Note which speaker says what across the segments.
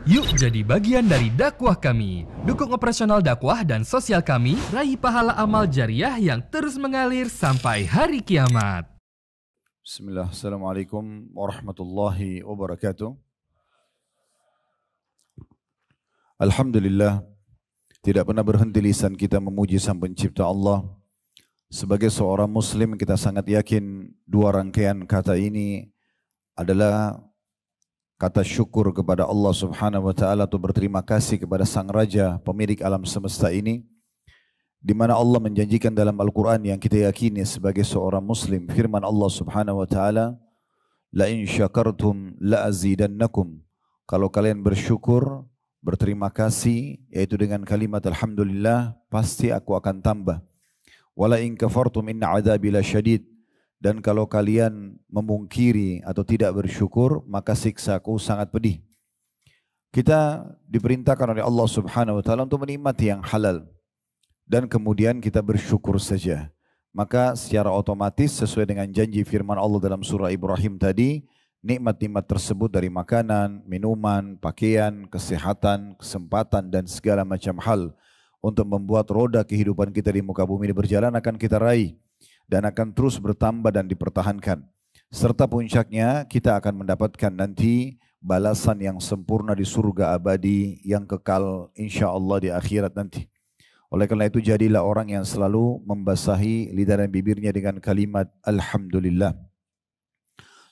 Speaker 1: Yuk jadi bagian dari dakwah kami. Dukung operasional dakwah dan sosial kami, raih pahala amal jariah yang terus mengalir sampai hari kiamat.
Speaker 2: Bismillah, Assalamualaikum warahmatullahi wabarakatuh. Alhamdulillah, tidak pernah berhenti lisan kita memuji Sang Pencipta Allah. Sebagai seorang muslim kita sangat yakin dua rangkaian kata ini adalah kata syukur kepada Allah Subhanahu wa taala atau berterima kasih kepada Sang Raja pemilik alam semesta ini, di mana Allah menjanjikan dalam Al-Quran yang kita yakini sebagai seorang muslim, firman Allah Subhanahu wa taala, la in syakartum la azidannakum. Kalau kalian bersyukur, berterima kasih, yaitu dengan kalimat alhamdulillah, pasti aku akan tambah. Wala in kafartum inna adzabi lasyadid. Dan kalau kalian memungkiri atau tidak bersyukur, maka siksaku sangat pedih. Kita diperintahkan oleh Allah Subhanahu wa taala untuk menikmati yang halal dan kemudian kita bersyukur saja. Maka secara otomatis sesuai dengan janji firman Allah dalam surah Ibrahim tadi, nikmat-nikmat tersebut dari makanan, minuman, pakaian, kesehatan, kesempatan dan segala macam hal untuk membuat roda kehidupan kita di muka bumi ini berjalan akan kita raih dan akan terus bertambah dan dipertahankan. Serta puncaknya kita akan mendapatkan nanti balasan yang sempurna di surga abadi yang kekal insya Allah di akhirat nanti. Oleh karena itu jadilah orang yang selalu membasahi lidah dan bibirnya dengan kalimat Alhamdulillah.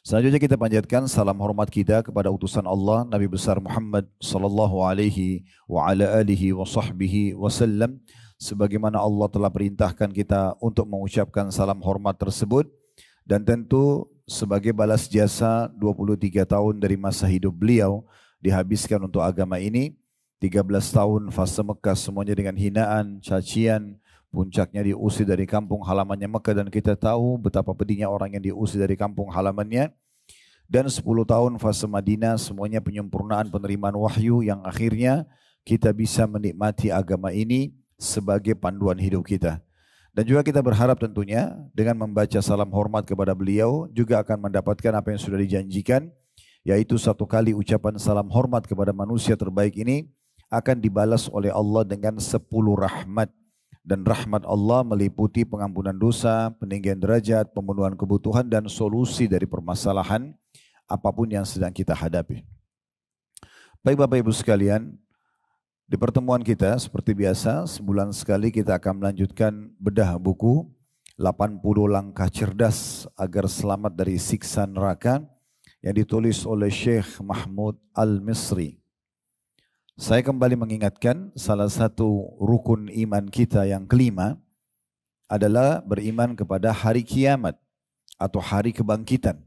Speaker 2: Selanjutnya kita panjatkan salam hormat kita kepada utusan Allah Nabi besar Muhammad sallallahu alaihi wa ala alihi wa sahbihi wasallam, sebagaimana Allah telah perintahkan kita untuk mengucapkan salam hormat tersebut, dan tentu sebagai balas jasa 23 tahun dari masa hidup beliau dihabiskan untuk agama ini. 13 tahun fase Mekah semuanya dengan hinaan, cacian, puncaknya diusir dari kampung halamannya Mekah, dan kita tahu betapa pedihnya orang yang diusir dari kampung halamannya. Dan 10 tahun fase Madinah semuanya penyempurnaan penerimaan wahyu yang akhirnya kita bisa menikmati agama ini sebagai panduan hidup kita. Dan juga kita berharap tentunya dengan membaca salam hormat kepada beliau juga akan mendapatkan apa yang sudah dijanjikan, yaitu satu kali ucapan salam hormat kepada manusia terbaik ini akan dibalas oleh Allah dengan 10 rahmat. Dan rahmat Allah meliputi pengampunan dosa, peninggian derajat, pemenuhan kebutuhan dan solusi dari permasalahan apapun yang sedang kita hadapi. Baik Bapak Ibu sekalian, di pertemuan kita seperti biasa sebulan sekali kita akan melanjutkan bedah buku 80 langkah cerdas agar selamat dari siksa neraka yang ditulis oleh Syekh Mahmud Al-Misri. Saya kembali mengingatkan salah satu rukun iman kita yang kelima adalah beriman kepada hari kiamat atau hari kebangkitan.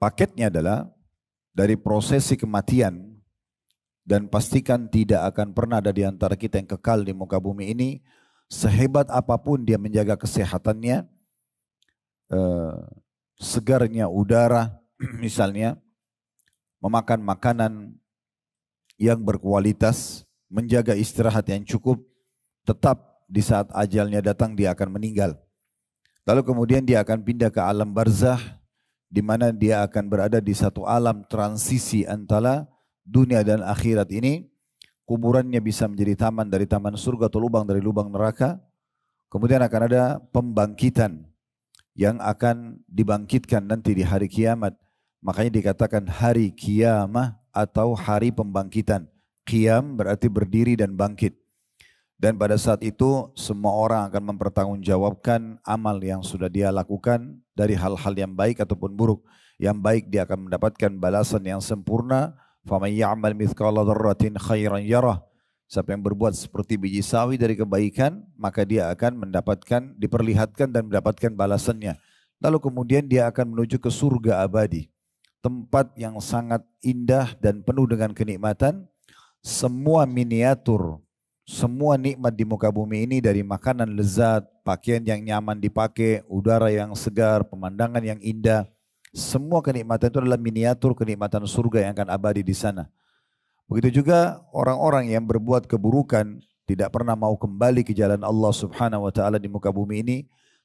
Speaker 2: Paketnya adalah dari prosesi kematian, dan pastikan tidak akan pernah ada di antara kita yang kekal di muka bumi ini, sehebat apapun dia menjaga kesehatannya, segarnya udara misalnya, memakan makanan yang berkualitas, menjaga istirahat yang cukup, tetap di saat ajalnya datang dia akan meninggal. Lalu kemudian dia akan pindah ke alam barzah, di mana dia akan berada di satu alam transisi antara dunia dan akhirat ini. Kuburannya bisa menjadi taman dari taman surga atau lubang dari lubang neraka. Kemudian akan ada pembangkitan yang akan dibangkitkan nanti di hari kiamat. Makanya dikatakan hari kiamah atau hari pembangkitan. Qiyam berarti berdiri dan bangkit. Dan pada saat itu semua orang akan mempertanggungjawabkan amal yang sudah dia lakukan dari hal-hal yang baik ataupun buruk. Yang baik dia akan mendapatkan balasan yang sempurna. فَمَنْ يَعْمَلْ مِثْقَالَ ذَرَّةٍ خَيْرًا يَرَهُ. Siapa yang berbuat seperti biji sawi dari kebaikan, maka dia akan mendapatkan, diperlihatkan dan mendapatkan balasannya. Lalu kemudian dia akan menuju ke surga abadi. Tempat yang sangat indah dan penuh dengan kenikmatan. Semua miniatur, semua nikmat di muka bumi ini, dari makanan lezat, pakaian yang nyaman dipakai, udara yang segar, pemandangan yang indah, semua kenikmatan itu adalah miniatur kenikmatan surga yang akan abadi di sana. Begitu juga orang-orang yang berbuat keburukan, tidak pernah mau kembali ke jalan Allah Subhanahu wa taala di muka bumi ini,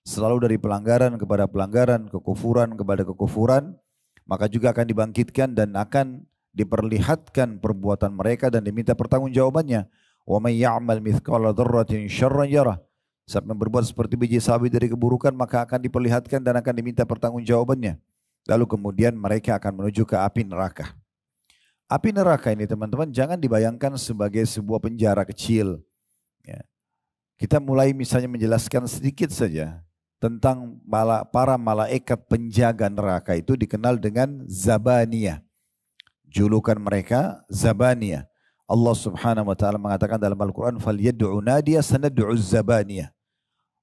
Speaker 2: selalu dari pelanggaran kepada pelanggaran, kekufuran kepada kekufuran, maka juga akan dibangkitkan dan akan diperlihatkan perbuatan mereka dan diminta pertanggungjawabannya. Wa may ya'mal mithqala dzarratin syarran yarah. Siapa yang berbuat seperti biji sawi dari keburukan maka akan diperlihatkan dan akan diminta pertanggungjawabannya. Lalu kemudian mereka akan menuju ke api neraka. Api neraka ini teman-teman jangan dibayangkan sebagai sebuah penjara kecil. Ya. Kita mulai misalnya menjelaskan sedikit saja tentang para malaikat penjaga neraka itu dikenal dengan Zabaniyah. Julukan mereka Zabaniyah. Allah Subhanahu wa taala mengatakan dalam Al-Qur'an falyad'u nadiya sanad'u Zabaniyah.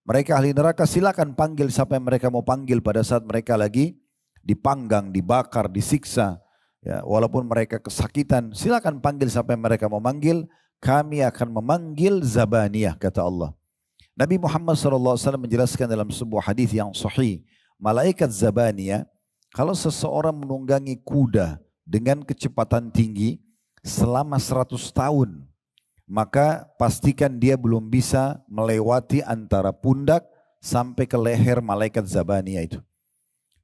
Speaker 2: Mereka ahli neraka silakan panggil siapa yang mereka mau panggil pada saat mereka lagi dipanggang, dibakar, disiksa. Ya, walaupun mereka kesakitan, silakan panggil siapa yang mereka mau manggil. Kami akan memanggil Zabaniyah, kata Allah. Nabi Muhammad SAW menjelaskan dalam sebuah hadis yang sahih, malaikat Zabaniyah, kalau seseorang menunggangi kuda dengan kecepatan tinggi selama 100 tahun, maka pastikan dia belum bisa melewati antara pundak sampai ke leher malaikat Zabaniyah itu.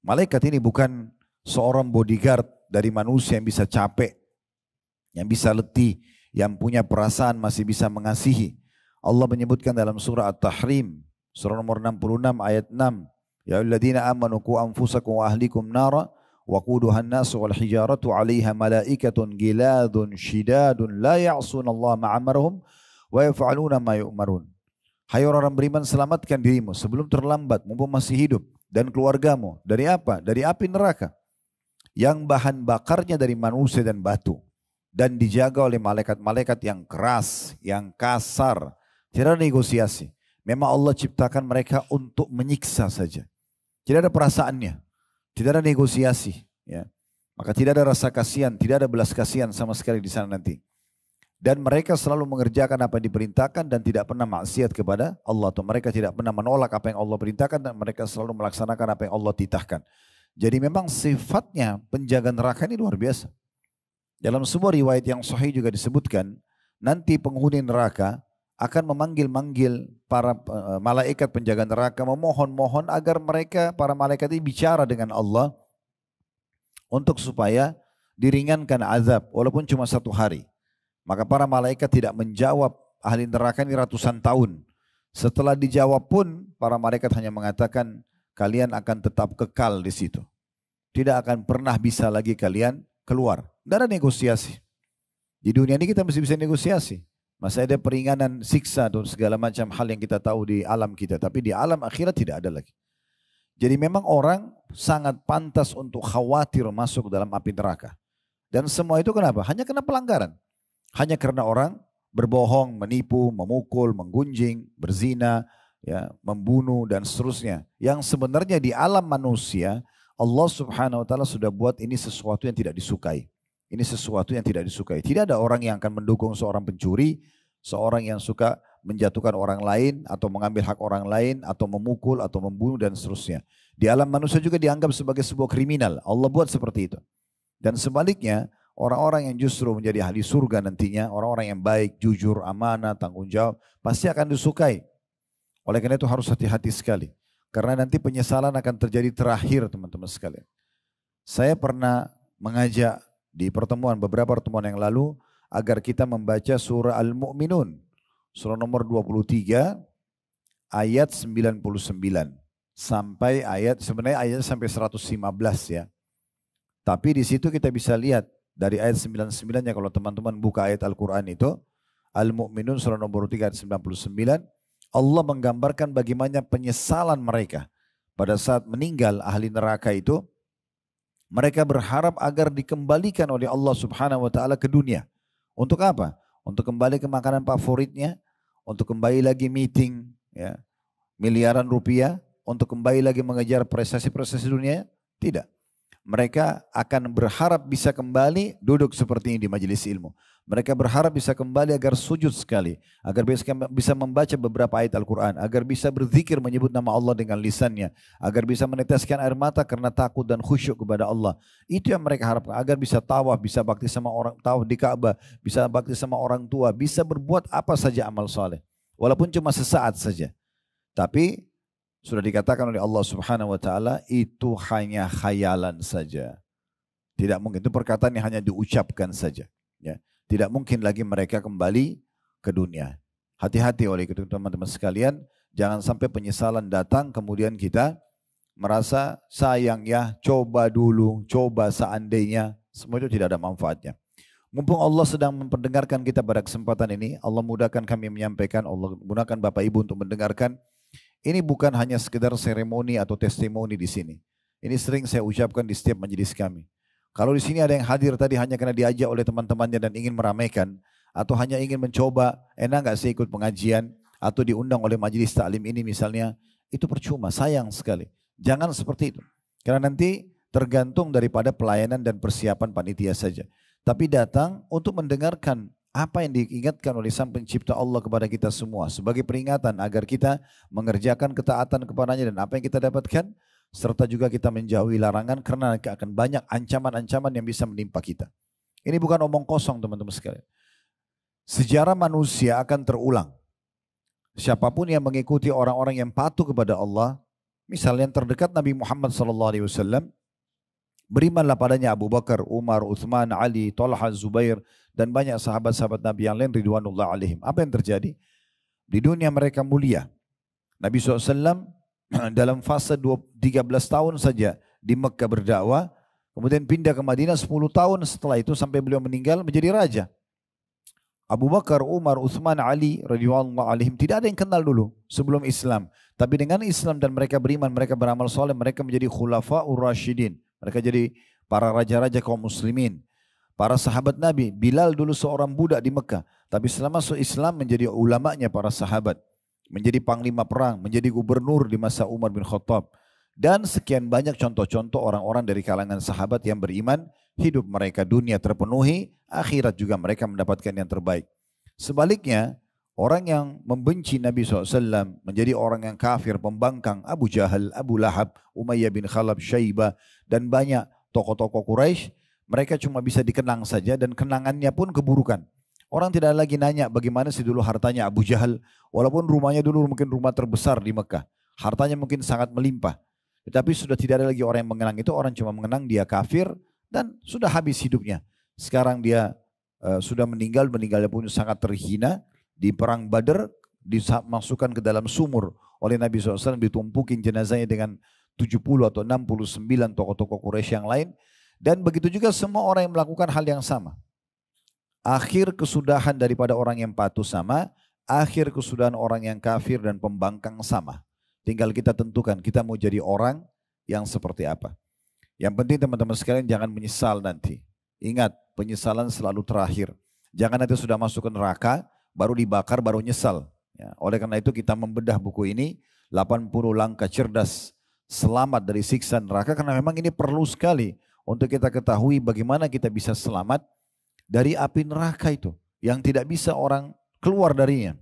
Speaker 2: Malaikat ini bukan seorang bodyguard dari manusia yang bisa capek, yang bisa letih, yang punya perasaan masih bisa mengasihi. Allah menyebutkan dalam surah At-Tahrim, surah nomor 66 ayat 6. Ya ayyuhalladzina amanu qu anfusakum wa ahlikum nara wa quduhan nasu wal hijaratu 'alaiha malaikatun giladun shidadun la ya'sunallaha ma amarahum wa yaf'aluna ma yu'marun. Hai orang beriman, selamatkan dirimu sebelum terlambat mumpung masih hidup dan keluargamu dari apa? Dari api neraka yang bahan bakarnya dari manusia dan batu dan dijaga oleh malaikat-malaikat yang keras, yang kasar, tidak ada negosiasi. Memang Allah ciptakan mereka untuk menyiksa saja. Tidak ada perasaannya. Tidak ada negosiasi, ya. Maka tidak ada rasa kasihan, tidak ada belas kasihan sama sekali di sana nanti. Dan mereka selalu mengerjakan apa yang diperintahkan dan tidak pernah maksiat kepada Allah. Atau mereka tidak pernah menolak apa yang Allah perintahkan dan mereka selalu melaksanakan apa yang Allah titahkan. Jadi memang sifatnya penjaga neraka ini luar biasa. Dalam sebuah riwayat yang sahih juga disebutkan, nanti penghuni neraka akan memanggil-manggil para malaikat penjaga neraka, memohon-mohon agar mereka, para malaikat ini bicara dengan Allah untuk supaya diringankan azab walaupun cuma 1 hari. Maka para malaikat tidak menjawab ahli neraka ini ratusan tahun. Setelah dijawab pun para malaikat hanya mengatakan kalian akan tetap kekal di situ. Tidak akan pernah bisa lagi kalian keluar. Tidak ada negosiasi. Di dunia ini kita mesti bisa negosiasi. Masih ada peringanan siksa dan segala macam hal yang kita tahu di alam kita. Tapi di alam akhirat tidak ada lagi. Jadi memang orang sangat pantas untuk khawatir masuk dalam api neraka. Dan semua itu kenapa? Hanya karena pelanggaran. Hanya karena orang berbohong, menipu, memukul, menggunjing, berzina, ya, membunuh dan seterusnya. Yang sebenarnya di alam manusia Allah Subhanahu wa taala sudah buat ini sesuatu yang tidak disukai. Ini sesuatu yang tidak disukai. Tidak ada orang yang akan mendukung seorang pencuri, seorang yang suka menjatuhkan orang lain atau mengambil hak orang lain atau memukul atau membunuh dan seterusnya. Di alam manusia juga dianggap sebagai sebuah kriminal. Allah buat seperti itu. Dan sebaliknya, orang-orang yang justru menjadi ahli surga nantinya, orang-orang yang baik, jujur, amanah, tanggung jawab, pasti akan disukai. Oleh karena itu harus hati-hati sekali. Karena nanti penyesalan akan terjadi terakhir teman-teman sekalian. Saya pernah mengajak di beberapa pertemuan yang lalu agar kita membaca surah Al-Mu'minun. Surah nomor 23 ayat 99 sampai sebenarnya ayatnya sampai 115 ya. Tapi di situ kita bisa lihat dari ayat 99-nya kalau teman-teman buka ayat Al-Quran itu, Al-Mu'minun surah nomor 3 ayat 99, Allah menggambarkan bagaimana penyesalan mereka pada saat meninggal ahli neraka itu. Mereka berharap agar dikembalikan oleh Allah Subhanahu wa taala ke dunia. Untuk apa? Untuk kembali ke makanan favoritnya, untuk kembali lagi meeting ya, miliaran rupiah, untuk kembali lagi mengejar prestasi-prestasi dunia? Tidak. Mereka akan berharap bisa kembali duduk seperti ini di majelis ilmu. Mereka berharap bisa kembali agar sujud sekali, agar bisa membaca beberapa ayat Al-Quran, agar bisa berzikir menyebut nama Allah dengan lisannya, agar bisa meneteskan air mata karena takut dan khusyuk kepada Allah. Itu yang mereka harapkan, agar bisa tawaf, bisa bakti sama orang, tawaf di Ka'bah, bisa bakti sama orang tua, bisa berbuat apa saja amal saleh, walaupun cuma sesaat saja. Tapi sudah dikatakan oleh Allah Subhanahu wa taala itu hanya khayalan saja. Tidak mungkin, itu perkataan yang hanya diucapkan saja. Ya. Tidak mungkin lagi mereka kembali ke dunia. Hati-hati oleh itu teman-teman sekalian, jangan sampai penyesalan datang kemudian kita merasa sayang ya, coba dulu, coba seandainya, semua itu tidak ada manfaatnya. Mumpung Allah sedang memperdengarkan kita pada kesempatan ini, Allah mudahkan kami menyampaikan, Allah mudahkan Bapak Ibu untuk mendengarkan. Ini bukan hanya sekedar seremoni atau testimoni di sini. Ini sering saya ucapkan di setiap majelis kami. Kalau di sini ada yang hadir tadi hanya karena diajak oleh teman-temannya dan ingin meramaikan, atau hanya ingin mencoba, enak nggak sih ikut pengajian, atau diundang oleh majelis taklim ini misalnya, itu percuma, sayang sekali. Jangan seperti itu. Karena nanti tergantung daripada pelayanan dan persiapan panitia saja. Tapi datang untuk mendengarkan apa yang diingatkan oleh Sang Pencipta Allah kepada kita semua. Sebagai peringatan agar kita mengerjakan ketaatan kepadanya dan apa yang kita dapatkan. Serta juga kita menjauhi larangan karena akan banyak ancaman-ancaman yang bisa menimpa kita. Ini bukan omong kosong teman-teman sekalian. Sejarah manusia akan terulang. Siapapun yang mengikuti orang-orang yang patuh kepada Allah, misalnya yang terdekat Nabi Muhammad SAW, berimanlah padanya Abu Bakar, Umar, Uthman, Ali, Talha, Zubair, dan banyak sahabat-sahabat Nabi yang lain ridwanullah alaihim. Apa yang terjadi? Di dunia mereka mulia. Nabi SAW dalam fase 13 tahun saja di Mekah berdakwah, kemudian pindah ke Madinah 10 tahun setelah itu sampai beliau meninggal menjadi raja. Abu Bakar, Umar, Uthman, Ali radhiyallahu alaihim tidak ada yang kenal dulu sebelum Islam. Tapi dengan Islam dan mereka beriman, mereka beramal soleh, mereka menjadi khulafaur rasyidin. Mereka jadi para raja-raja kaum muslimin. Para sahabat Nabi, Bilal dulu seorang budak di Mekah, tapi setelah masuk Islam menjadi ulamanya para sahabat. Menjadi panglima perang, menjadi gubernur di masa Umar bin Khattab. Dan sekian banyak contoh-contoh orang-orang dari kalangan sahabat yang beriman, hidup mereka dunia terpenuhi, akhirat juga mereka mendapatkan yang terbaik. Sebaliknya, orang yang membenci Nabi SAW, menjadi orang yang kafir, pembangkang, Abu Jahal, Abu Lahab, Umayyah bin Khalaf, Syaibah, dan banyak tokoh-tokoh Quraisy, mereka cuma bisa dikenang saja dan kenangannya pun keburukan. Orang tidak lagi nanya bagaimana sih dulu hartanya Abu Jahal, walaupun rumahnya dulu mungkin rumah terbesar di Mekah. Hartanya mungkin sangat melimpah. Tetapi sudah tidak ada lagi orang yang mengenang itu, orang cuma mengenang dia kafir dan sudah habis hidupnya. Sekarang dia sudah meninggalnya pun sangat terhina. Di perang Badar dimasukkan ke dalam sumur oleh Nabi SAW, ditumpukin jenazahnya dengan 70 atau 69 tokoh-tokoh Quraisy yang lain. Dan begitu juga semua orang yang melakukan hal yang sama. Akhir kesudahan daripada orang yang patuh sama, akhir kesudahan orang yang kafir dan pembangkang sama. Tinggal kita tentukan kita mau jadi orang yang seperti apa. Yang penting teman-teman sekalian jangan menyesal nanti. Ingat, penyesalan selalu terakhir. Jangan nanti sudah masuk ke neraka, baru dibakar, baru nyesal. Ya, oleh karena itu kita membedah buku ini, 80 langkah cerdas selamat dari siksa neraka, karena memang ini perlu sekali untuk kita ketahui bagaimana kita bisa selamat dari api neraka itu, yang tidak bisa orang keluar darinya.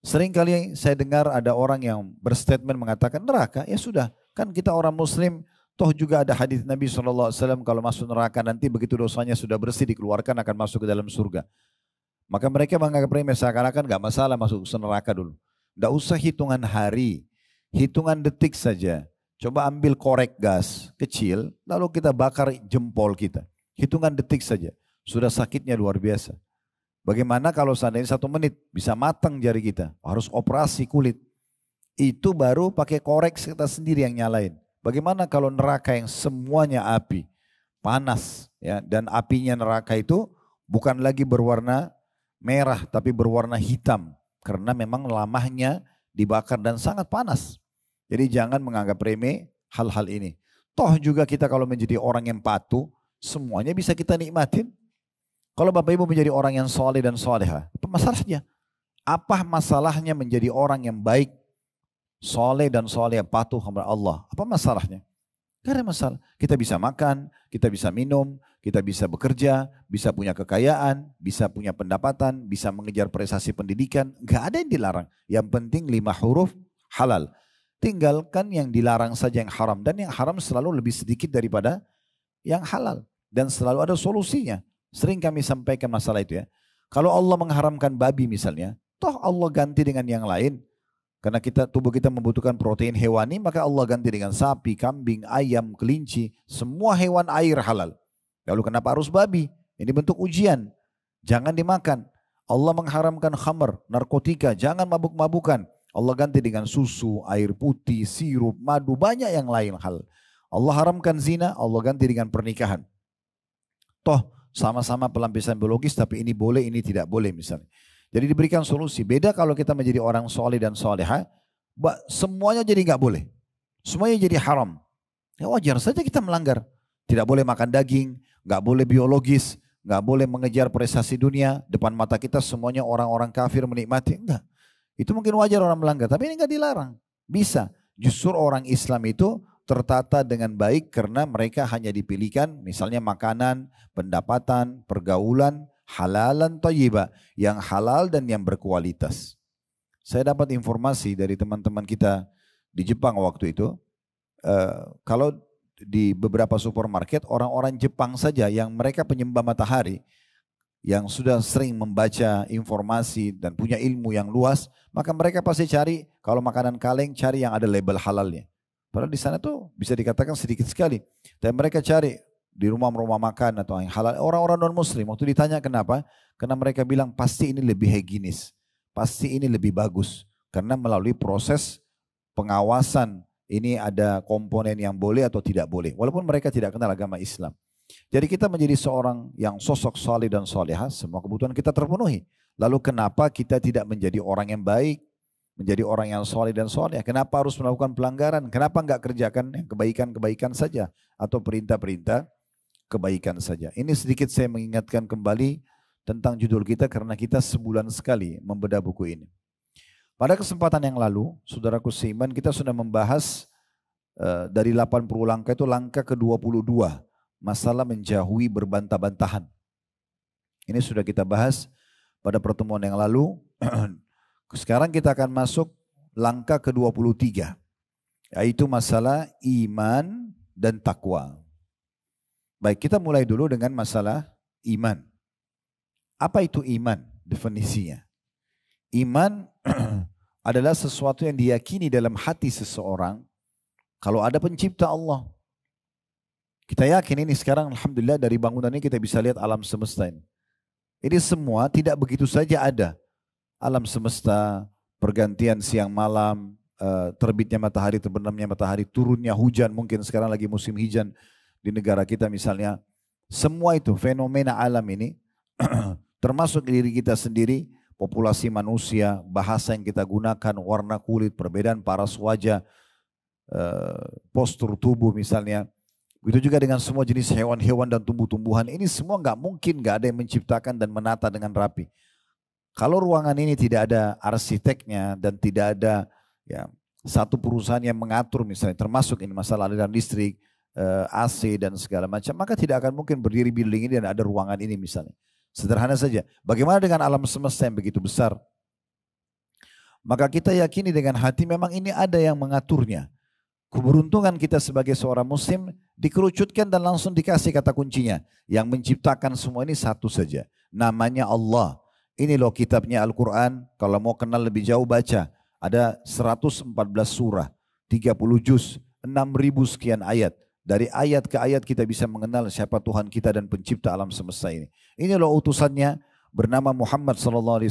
Speaker 2: Sering kali saya dengar ada orang yang berstatement mengatakan neraka, ya sudah, kan kita orang muslim, toh juga ada hadis Nabi SAW kalau masuk neraka nanti begitu dosanya sudah bersih dikeluarkan akan masuk ke dalam surga. Maka mereka menganggap remeh seakan-akan gak masalah masuk ke neraka dulu. Tidak usah hitungan hari, hitungan detik saja. Coba ambil korek gas kecil, lalu kita bakar jempol kita. Hitungan detik saja, sudah sakitnya luar biasa. Bagaimana kalau seandainya 1 menit bisa matang jari kita, harus operasi kulit. Itu baru pakai korek kita sendiri yang nyalain. Bagaimana kalau neraka yang semuanya api, panas, ya, dan apinya neraka itu bukan lagi berwarna merah tapi berwarna hitam. Karena memang lamahnya dibakar dan sangat panas. Jadi jangan menganggap remeh hal-hal ini. Toh juga kita kalau menjadi orang yang patuh, semuanya bisa kita nikmatin. Kalau Bapak Ibu menjadi orang yang soleh dan soleha, apa masalahnya? Apa masalahnya menjadi orang yang baik, soleh dan soleh, patuh kepada Allah? Apa masalahnya? Tidak ada masalah. Kita bisa makan, kita bisa minum, kita bisa bekerja, bisa punya kekayaan, bisa punya pendapatan, bisa mengejar prestasi pendidikan. Gak ada yang dilarang. Yang penting 5 huruf halal. Tinggalkan yang dilarang saja yang haram. Dan yang haram selalu lebih sedikit daripada yang halal. Dan selalu ada solusinya. Sering kami sampaikan masalah itu ya. Kalau Allah mengharamkan babi misalnya, toh Allah ganti dengan yang lain. Karena tubuh kita membutuhkan protein hewani, maka Allah ganti dengan sapi, kambing, ayam, kelinci, semua hewan air halal. Lalu kenapa harus babi? Ini bentuk ujian. Jangan dimakan. Allah mengharamkan khamr, narkotika, jangan mabuk-mabukan. Allah ganti dengan susu, air putih, sirup, madu, banyak yang lain hal. Allah haramkan zina, Allah ganti dengan pernikahan. Toh sama-sama pelampiasan biologis, tapi ini boleh, ini tidak boleh misalnya. Jadi diberikan solusi. Beda kalau kita menjadi orang soleh dan soleha, semuanya jadi nggak boleh. Semuanya jadi haram. Ya wajar saja kita melanggar. Tidak boleh makan daging, nggak boleh biologis, nggak boleh mengejar prestasi dunia. Depan mata kita semuanya orang-orang kafir menikmati. Enggak. Itu mungkin wajar orang melanggar, tapi ini nggak dilarang. Bisa. Justru orang Islam itu tertata dengan baik karena mereka hanya dipilihkan misalnya makanan, pendapatan, pergaulan, halalan thayyibah, yang halal dan yang berkualitas. Saya dapat informasi dari teman-teman kita di Jepang waktu itu, kalau di beberapa supermarket orang-orang Jepang saja yang mereka penyembah matahari, yang sudah sering membaca informasi dan punya ilmu yang luas, maka mereka pasti cari kalau makanan kaleng cari yang ada label halalnya. Padahal di sana tuh bisa dikatakan sedikit sekali. Dan mereka cari di rumah-rumah makan atau yang halal. Orang-orang non-muslim waktu ditanya kenapa? Karena mereka bilang pasti ini lebih higienis. Pasti ini lebih bagus. Karena melalui proses pengawasan ini ada komponen yang boleh atau tidak boleh. Walaupun mereka tidak kenal agama Islam. Jadi kita menjadi seorang yang sosok salih dan salihah, semua kebutuhan kita terpenuhi. Lalu kenapa kita tidak menjadi orang yang baik? Menjadi orang yang salih dan salihah? Kenapa harus melakukan pelanggaran? Kenapa enggak kerjakan yang kebaikan-kebaikan saja? Atau perintah-perintah kebaikan saja. Ini sedikit saya mengingatkan kembali tentang judul kita karena kita sebulan sekali membedah buku ini. Pada kesempatan yang lalu, saudaraku seiman, kita sudah membahas dari 80 langkah itu langkah ke-22, masalah menjauhi berbantah-bantahan. Ini sudah kita bahas pada pertemuan yang lalu. Sekarang kita akan masuk langkah ke-23, yaitu masalah iman dan takwa. Baik, kita mulai dulu dengan masalah iman. Apa itu iman? Definisinya. Iman adalah sesuatu yang diyakini dalam hati seseorang kalau ada pencipta Allah. Kita yakin ini sekarang alhamdulillah dari bangunan ini kita bisa lihat alam semesta ini. Ini semua tidak begitu saja ada. Alam semesta, pergantian siang malam, terbitnya matahari, terbenamnya matahari, turunnya hujan, mungkin sekarang lagi musim hujan di negara kita misalnya. Semua itu fenomena alam ini termasuk diri kita sendiri, populasi manusia, bahasa yang kita gunakan, warna kulit, perbedaan paras wajah, postur tubuh misalnya. Begitu juga dengan semua jenis hewan-hewan dan tumbuh-tumbuhan. Ini semua nggak mungkin nggak ada yang menciptakan dan menata dengan rapi. Kalau ruangan ini tidak ada arsiteknya dan tidak ada ya satu perusahaan yang mengatur misalnya, termasuk ini masalah aliran listrik, AC dan segala macam, maka tidak akan mungkin berdiri building ini dan ada ruangan ini misalnya. Sederhana saja. Bagaimana dengan alam semesta yang begitu besar? Maka kita yakini dengan hati memang ini ada yang mengaturnya. Keberuntungan kita sebagai seorang muslim dikerucutkan dan langsung dikasih kata kuncinya. Yang menciptakan semua ini satu saja. Namanya Allah. Ini loh kitabnya Al-Quran. Kalau mau kenal lebih jauh baca. Ada 114 surah, 30 juz, 6.000 sekian ayat. Dari ayat ke ayat kita bisa mengenal siapa Tuhan kita dan pencipta alam semesta ini. Ini loh utusannya bernama Muhammad SAW.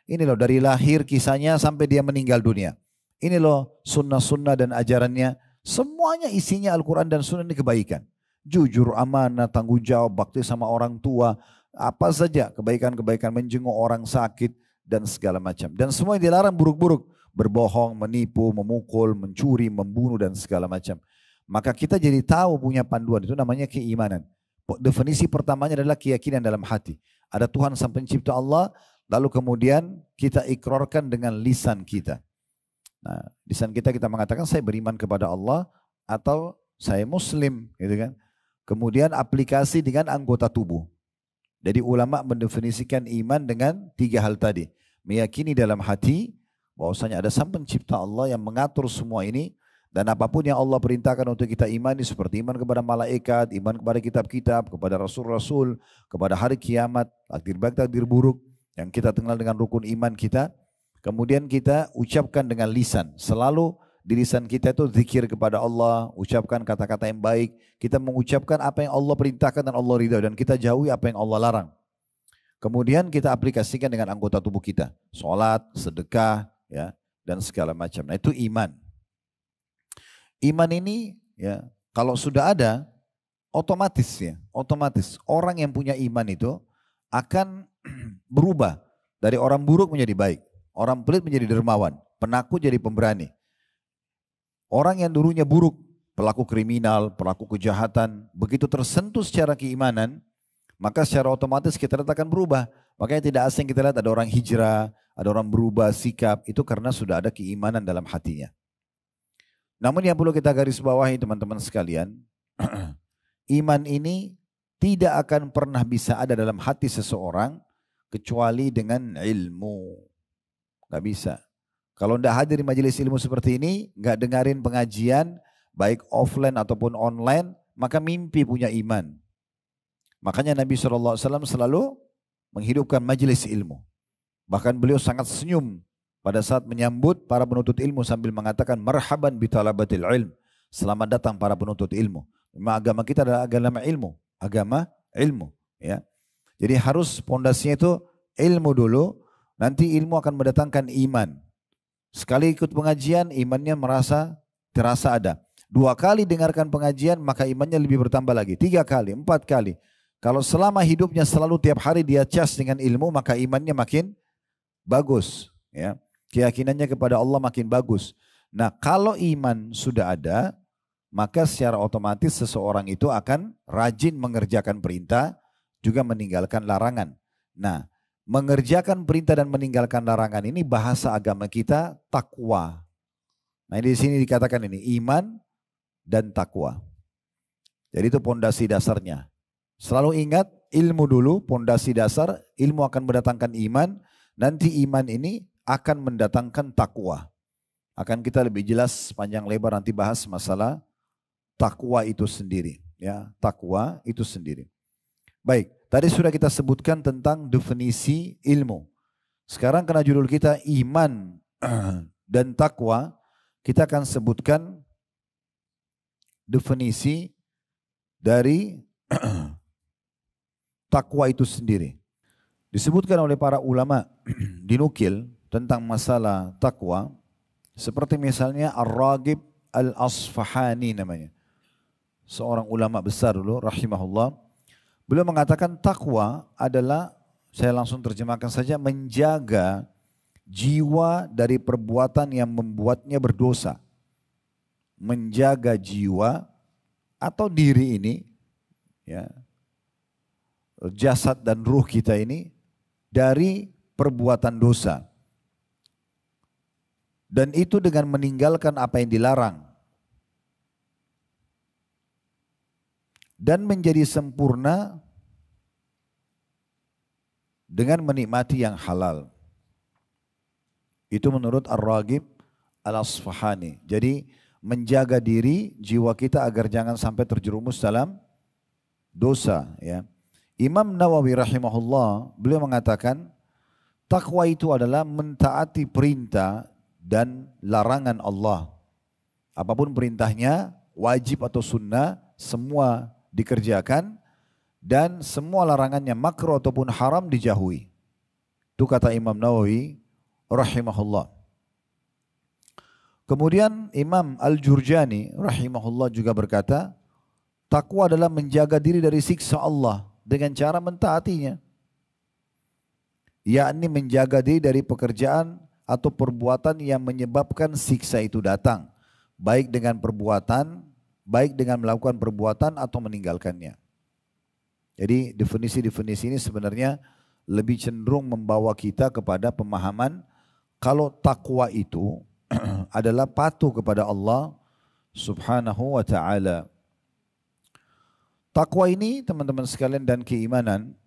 Speaker 2: Ini loh dari lahir kisahnya sampai dia meninggal dunia. Ini loh sunnah-sunnah dan ajarannya. Semuanya isinya Al-Quran dan sunnah ini kebaikan. Jujur, amanah, tanggung jawab, bakti sama orang tua. Apa saja kebaikan-kebaikan, menjenguk orang sakit dan segala macam. Dan semua yang dilarang buruk-buruk. Berbohong, menipu, memukul, mencuri, membunuh dan segala macam. Maka kita jadi tahu punya panduan, itu namanya keimanan. Definisi pertamanya adalah keyakinan dalam hati. Ada Tuhan sang pencipta Allah, lalu kemudian kita ikrarkan dengan lisan kita. Nah, lisan kita mengatakan saya beriman kepada Allah atau saya muslim, gitu kan. Kemudian aplikasi dengan anggota tubuh. Jadi ulama mendefinisikan iman dengan 3 hal tadi. Meyakini dalam hati bahwasanya ada sang pencipta Allah yang mengatur semua ini. Dan apapun yang Allah perintahkan untuk kita imani seperti iman kepada malaikat, iman kepada kitab-kitab, kepada rasul-rasul, kepada hari kiamat, takdir baik, takdir buruk yang kita kenal dengan rukun iman kita. Kemudian kita ucapkan dengan lisan. Selalu di lisan kita itu zikir kepada Allah, ucapkan kata-kata yang baik. Kita mengucapkan apa yang Allah perintahkan dan Allah ridha, dan kita jauhi apa yang Allah larang. Kemudian kita aplikasikan dengan anggota tubuh kita. Salat, sedekah, ya, dan segala macam. Nah itu iman. Iman ini ya kalau sudah ada otomatis orang yang punya iman itu akan berubah dari orang buruk menjadi baik, orang pelit menjadi dermawan, penakut jadi pemberani. Orang yang dulunya buruk, pelaku kriminal, pelaku kejahatan, begitu tersentuh secara keimanan, maka secara otomatis kita lihat akan berubah. Makanya tidak asing kita lihat ada orang hijrah, ada orang berubah sikap, itu karena sudah ada keimanan dalam hatinya. Namun yang perlu kita garis bawahi teman-teman sekalian, iman ini tidak akan pernah bisa ada dalam hati seseorang kecuali dengan ilmu. Gak bisa. Kalau tidak hadir di majelis ilmu seperti ini, gak dengarin pengajian, baik offline ataupun online, maka mimpi punya iman. Makanya Nabi SAW selalu menghidupkan majelis ilmu. Bahkan beliau sangat senyum pada saat menyambut para penuntut ilmu sambil mengatakan marhaban bitalabatil ilm. Selamat datang para penuntut ilmu. Memang agama kita adalah agama ilmu, ya. Jadi harus pondasinya itu ilmu dulu, nanti ilmu akan mendatangkan iman. Sekali ikut pengajian, imannya terasa ada. 2 kali dengarkan pengajian, maka imannya lebih bertambah lagi. 3 kali, 4 kali. Kalau selama hidupnya selalu tiap hari dia cas dengan ilmu, maka imannya makin bagus, ya. Keyakinannya kepada Allah makin bagus. Nah, kalau iman sudah ada, maka secara otomatis seseorang itu akan rajin mengerjakan perintah, juga meninggalkan larangan. Nah, mengerjakan perintah dan meninggalkan larangan ini bahasa agama kita takwa. Nah, di sini dikatakan ini iman dan takwa. Jadi itu pondasi dasarnya. Selalu ingat ilmu dulu, pondasi dasar, ilmu akan mendatangkan iman, nanti iman ini akan mendatangkan takwa. Akan kita lebih jelas panjang lebar nanti bahas masalah takwa itu sendiri, ya, takwa itu sendiri. Baik, tadi sudah kita sebutkan tentang definisi ilmu. Sekarang karena judul kita iman dan takwa, kita akan sebutkan definisi dari takwa itu sendiri. Disebutkan oleh para ulama dinukil tentang masalah takwa, seperti misalnya Ar-Raghib Al-Asfahani namanya. Seorang ulama besar dulu rahimahullah. Beliau mengatakan takwa adalah, saya langsung terjemahkan saja, menjaga jiwa dari perbuatan yang membuatnya berdosa. Menjaga jiwa atau diri ini, ya, jasad dan ruh kita ini dari perbuatan dosa. Dan itu dengan meninggalkan apa yang dilarang. Dan menjadi sempurna dengan menikmati yang halal. Itu menurut Ar-Raghib Al-Asfahani. Jadi menjaga diri, jiwa kita agar jangan sampai terjerumus dalam dosa, ya. Imam Nawawi rahimahullah, beliau mengatakan takwa itu adalah mentaati perintah dan larangan Allah. Apapun perintahnya, wajib atau sunnah, semua dikerjakan, dan semua larangannya makruh ataupun haram dijauhi. Itu kata Imam Nawawi rahimahullah. Kemudian Imam Al-Jurjani rahimahullah juga berkata, takwa adalah menjaga diri dari siksa Allah dengan cara mentaatinya. Yakni menjaga diri dari pekerjaan atau perbuatan yang menyebabkan siksa itu datang. Baik dengan perbuatan, baik dengan melakukan perbuatan atau meninggalkannya. Jadi definisi-definisi ini sebenarnya lebih cenderung membawa kita kepada pemahaman kalau takwa itu adalah patuh kepada Allah Subhanahu wa ta'ala. Takwa ini teman-teman sekalian dan keimanan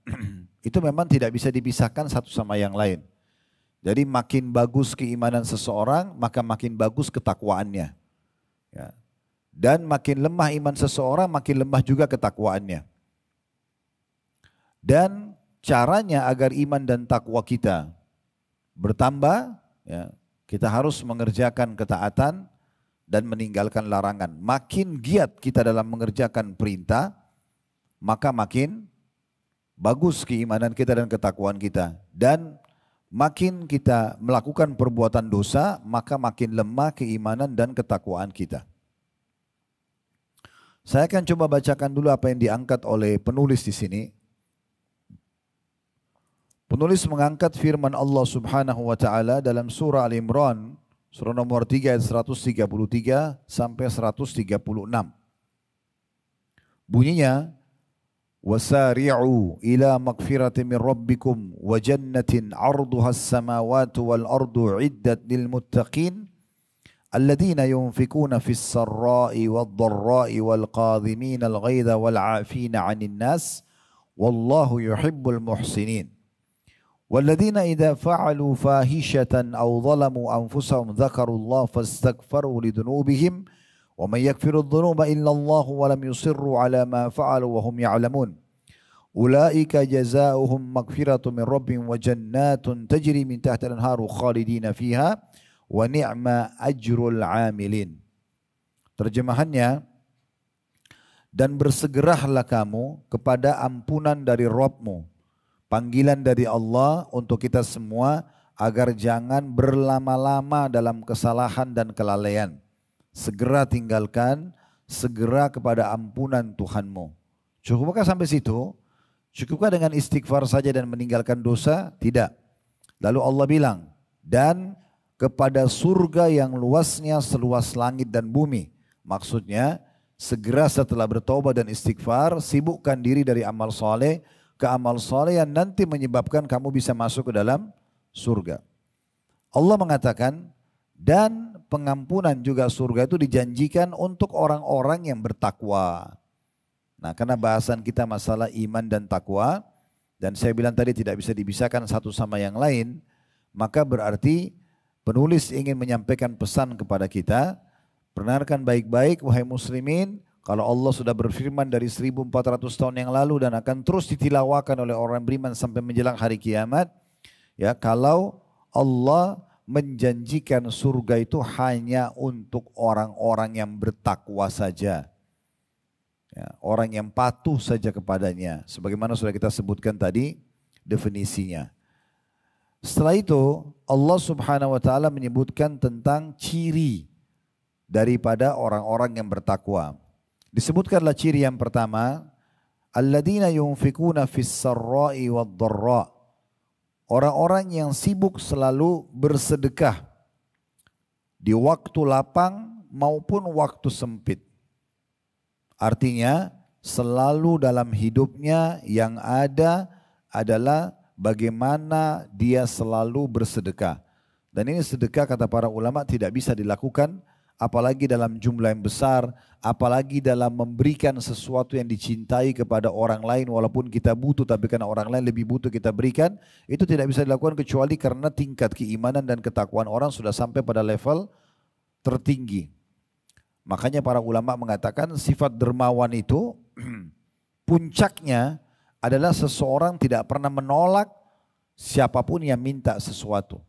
Speaker 2: itu memang tidak bisa dipisahkan satu sama yang lain. Jadi makin bagus keimanan seseorang, maka makin bagus ketakwaannya. Ya. Dan makin lemah iman seseorang, makin lemah juga ketakwaannya. Dan caranya agar iman dan takwa kita bertambah Ya. Kita harus mengerjakan ketaatan dan meninggalkan larangan. Makin giat kita dalam mengerjakan perintah, maka makin bagus keimanan kita dan ketakwaan kita. Dan makin kita melakukan perbuatan dosa, maka makin lemah keimanan dan ketakwaan kita. Saya akan coba bacakan dulu apa yang diangkat oleh penulis di sini. Penulis mengangkat firman Allah Subhanahu wa taala dalam surah Al-Imran, surah nomor 3 ayat 133 sampai 136. Bunyinya, وَسَارِعُوا إِلَى مَغْفِرَةٍ مِّن رَبِّكُمْ وَجَنَّةٍ عَرْضُهَا السَّمَاوَاتُ وَالْأَرْضُ عِدَّةً لِلْمُتَّقِينَ الَّذِينَ يُنْفِقُونَ فِي السَّرَّاءِ وَالضَّرَّاءِ وَالْكَاظِمِينَ الْغَيْظَ وَالْعَافِينَ عَنِ النَّاسِ وَاللَّهُ يُحِبُّ الْمُحْسِنِينَ وَالَّذِينَ إِذَا فَعَلُوا فَاحِشَةً أَوْ ظَلَمُوا أَنفُسَهُمْ ذَكَرُوا اللَّهَ فَاسْتَغْفَرُوا لِذُنُوبِهِمْ وَمَنْ يَغْفِرُ الذُّنُوبَ إِلَّا اللَّهُ وَلَمْ يُصِرُّوا عَلَى مَا فَعَلُوا وَهُمْ يَعْلَمُونَ أُولَئِكَ جَزَاؤُهُمْ مَغْفِرَةٌ مِّن رَّبِّهِمْ وَجَنَّاتٌ تَجْرِي مِن تَحْتِهَا الْأَنْهَارُ خَالِدِينَ فِيهَا وَنِعْمَ أَجْرُ الْعَامِلِينَ. Terjemahannya, dan bersegeralah kamu kepada ampunan dari Rabb-mu, panggilan dari Allah untuk kita semua agar jangan berlama-lama dalam kesalahan dan kelalaian. Segera tinggalkan, segera kepada ampunan Tuhanmu. Cukupkah sampai situ? Cukupkah dengan istighfar saja dan meninggalkan dosa? Tidak. Lalu Allah bilang, dan kepada surga yang luasnya seluas langit dan bumi. Maksudnya, segera setelah bertobat dan istighfar, sibukkan diri dari amal soleh ke amal soleh yang nanti menyebabkan kamu bisa masuk ke dalam surga. Allah mengatakan, dan pengampunan juga surga itu dijanjikan untuk orang-orang yang bertakwa. Nah, karena bahasan kita masalah iman dan takwa, dan saya bilang tadi tidak bisa dipisahkan satu sama yang lain, maka berarti penulis ingin menyampaikan pesan kepada kita, perdengarkan baik-baik wahai muslimin, kalau Allah sudah berfirman dari 1400 tahun yang lalu dan akan terus ditilawakan oleh orang beriman sampai menjelang hari kiamat, ya, kalau Allah menjanjikan surga itu hanya untuk orang-orang yang bertakwa saja. Ya, orang yang patuh saja kepadanya. Sebagaimana sudah kita sebutkan tadi definisinya. Setelah itu Allah Subhanahu wa taala menyebutkan tentang ciri daripada orang-orang yang bertakwa. Disebutkanlah ciri yang pertama, alladzina yunfikuna fis sarra'i wad dharra. Orang-orang yang sibuk selalu bersedekah di waktu lapang maupun waktu sempit. Artinya selalu dalam hidupnya yang ada adalah bagaimana dia selalu bersedekah. Dan ini sedekah kata para ulama tidak bisa dilakukan apalagi dalam jumlah yang besar, apalagi dalam memberikan sesuatu yang dicintai kepada orang lain walaupun kita butuh tapi karena orang lain lebih butuh kita berikan, itu tidak bisa dilakukan kecuali karena tingkat keimanan dan ketakwaan orang sudah sampai pada level tertinggi. Makanya para ulama mengatakan sifat dermawan itu puncaknya adalah seseorang tidak pernah menolak siapapun yang minta sesuatu.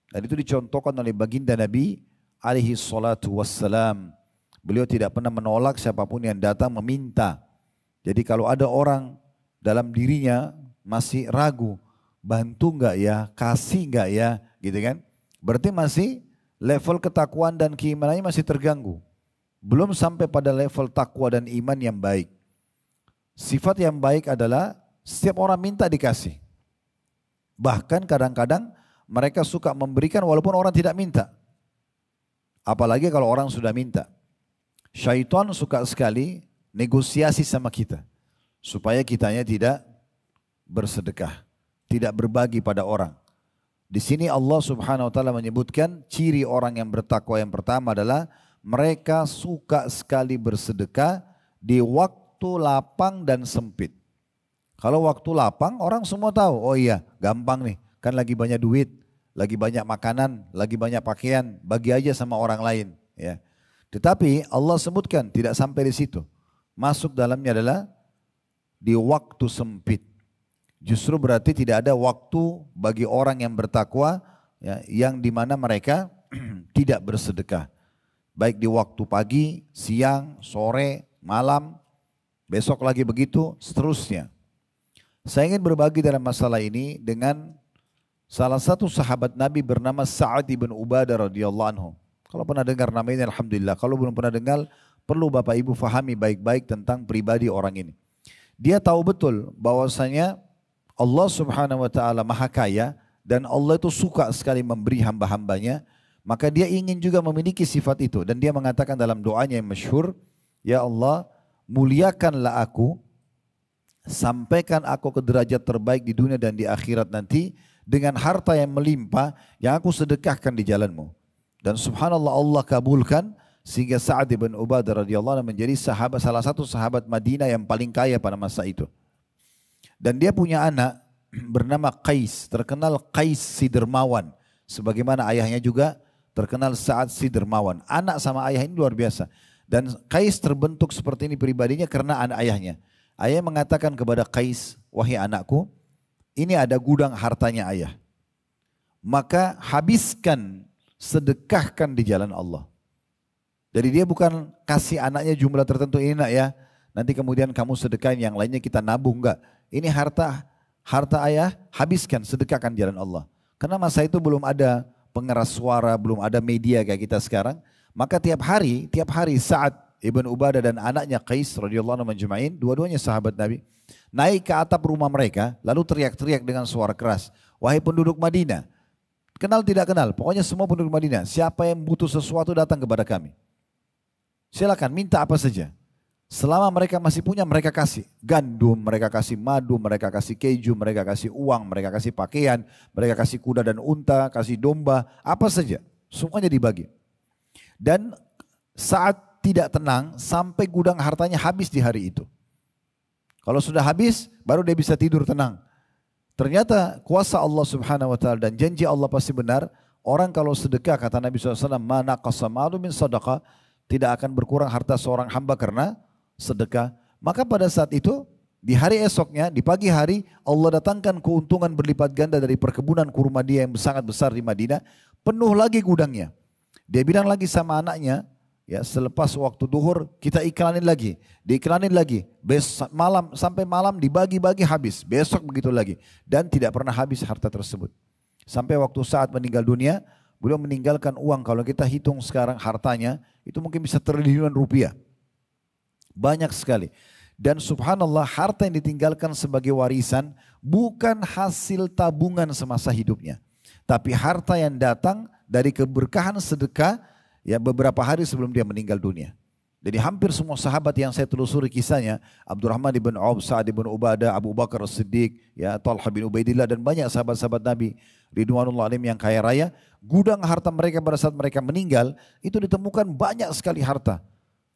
Speaker 2: Dan itu dicontohkan oleh baginda Nabi alaihi salatu wassalam. Beliau tidak pernah menolak siapapun yang datang meminta. Jadi kalau ada orang dalam dirinya masih ragu, bantu enggak ya, kasih enggak ya, gitu kan. Berarti masih level ketakwaan dan keimanannya masih terganggu. Belum sampai pada level takwa dan iman yang baik. Sifat yang baik adalah setiap orang minta dikasih. Bahkan kadang-kadang mereka suka memberikan walaupun orang tidak minta. Apalagi kalau orang sudah minta. Syaitan suka sekali negosiasi sama kita. Supaya kitanya tidak bersedekah. Tidak berbagi pada orang. Di sini Allah Subhanahu wa taala menyebutkan ciri orang yang bertakwa yang pertama adalah mereka suka sekali bersedekah di waktu lapang dan sempit. Kalau waktu lapang orang semua tahu, oh iya gampang nih, kan lagi banyak duit, lagi banyak makanan, lagi banyak pakaian, bagi aja sama orang lain. Ya. Tetapi Allah sebutkan tidak sampai di situ. Masuk dalamnya adalah di waktu sempit. Justru berarti tidak ada waktu bagi orang yang bertakwa ya, yang dimana mereka tidak bersedekah. Baik di waktu pagi, siang, sore, malam, besok lagi begitu, seterusnya. Saya ingin berbagi dalam masalah ini dengan salah satu sahabat Nabi bernama Sa'ad ibn Ubadah radhiyallahu anhu. Kalau pernah dengar nama ini alhamdulillah. Kalau belum pernah dengar, perlu Bapak Ibu fahami baik-baik tentang pribadi orang ini. Dia tahu betul bahwasanya Allah Subhanahu wa taala Maha Kaya dan Allah itu suka sekali memberi hamba-hambanya, maka dia ingin juga memiliki sifat itu dan dia mengatakan dalam doanya yang masyhur, ya Allah, muliakanlah aku, sampaikan aku ke derajat terbaik di dunia dan di akhirat nanti dengan harta yang melimpah yang aku sedekahkan di jalanmu. Dan subhanallah Allah kabulkan sehingga Sa'ad bin Ubadah radhiyallahu anhu menjadi salah satu sahabat Madinah yang paling kaya pada masa itu. Dan dia punya anak bernama Qais, terkenal Qais si dermawan. Sebagaimana ayahnya juga terkenal Sa'ad si dermawan. Anak sama ayah ini luar biasa. Dan Qais terbentuk seperti ini pribadinya karena anak ayahnya. Ayah mengatakan kepada Qais, wahai anakku, ini ada gudang hartanya ayah. Maka habiskan, sedekahkan di jalan Allah. Jadi dia bukan kasih anaknya jumlah tertentu, ini nak ya, nanti kemudian kamu sedekahin yang lainnya kita nabung, enggak. Ini harta ayah, habiskan, sedekahkan jalan Allah. Karena masa itu belum ada pengeras suara, belum ada media kayak kita sekarang. Maka tiap hari Sa'ad ibn Ubadah dan anaknya Qais radhiyallahu anhu majma'in, dua-duanya sahabat Nabi, naik ke atap rumah mereka, lalu teriak-teriak dengan suara keras, wahai penduduk Madinah, kenal tidak kenal, pokoknya semua penduduk Madinah, siapa yang butuh sesuatu datang kepada kami. Silakan minta apa saja. Selama mereka masih punya, mereka kasih gandum, mereka kasih madu, mereka kasih keju, mereka kasih uang, mereka kasih pakaian, mereka kasih kuda dan unta, kasih domba, apa saja. Semuanya dibagi. Dan saat tidak tenang sampai gudang hartanya habis di hari itu. Kalau sudah habis, baru dia bisa tidur tenang. Ternyata kuasa Allah Subhanahu wa taala dan janji Allah pasti benar. Orang kalau sedekah, kata Nabi SAW, ma naqasa malu min sadaqah, tidak akan berkurang harta seorang hamba karena sedekah. Maka pada saat itu, di hari esoknya, di pagi hari, Allah datangkan keuntungan berlipat ganda dari perkebunan kurma dia yang sangat besar di Madinah, penuh lagi gudangnya. Dia bilang lagi sama anaknya, ya selepas waktu duhur kita iklanin lagi, diiklanin lagi, malam sampai malam dibagi-bagi habis, besok begitu lagi, dan tidak pernah habis harta tersebut. Sampai waktu saat meninggal dunia, beliau meninggalkan uang, kalau kita hitung sekarang hartanya, itu mungkin bisa triliunan rupiah. Banyak sekali. Dan subhanallah harta yang ditinggalkan sebagai warisan bukan hasil tabungan semasa hidupnya. Tapi harta yang datang dari keberkahan sedekah ya beberapa hari sebelum dia meninggal dunia. Jadi hampir semua sahabat yang saya telusuri kisahnya, Abdurrahman ibn Auf, Sa'ad ibn Ubadah, Abu Bakar As-Siddiq, ya, Talha bin Ubaidillah dan banyak sahabat-sahabat Nabi ridwanullah alaihim yang kaya raya, gudang harta mereka pada saat mereka meninggal itu ditemukan banyak sekali harta.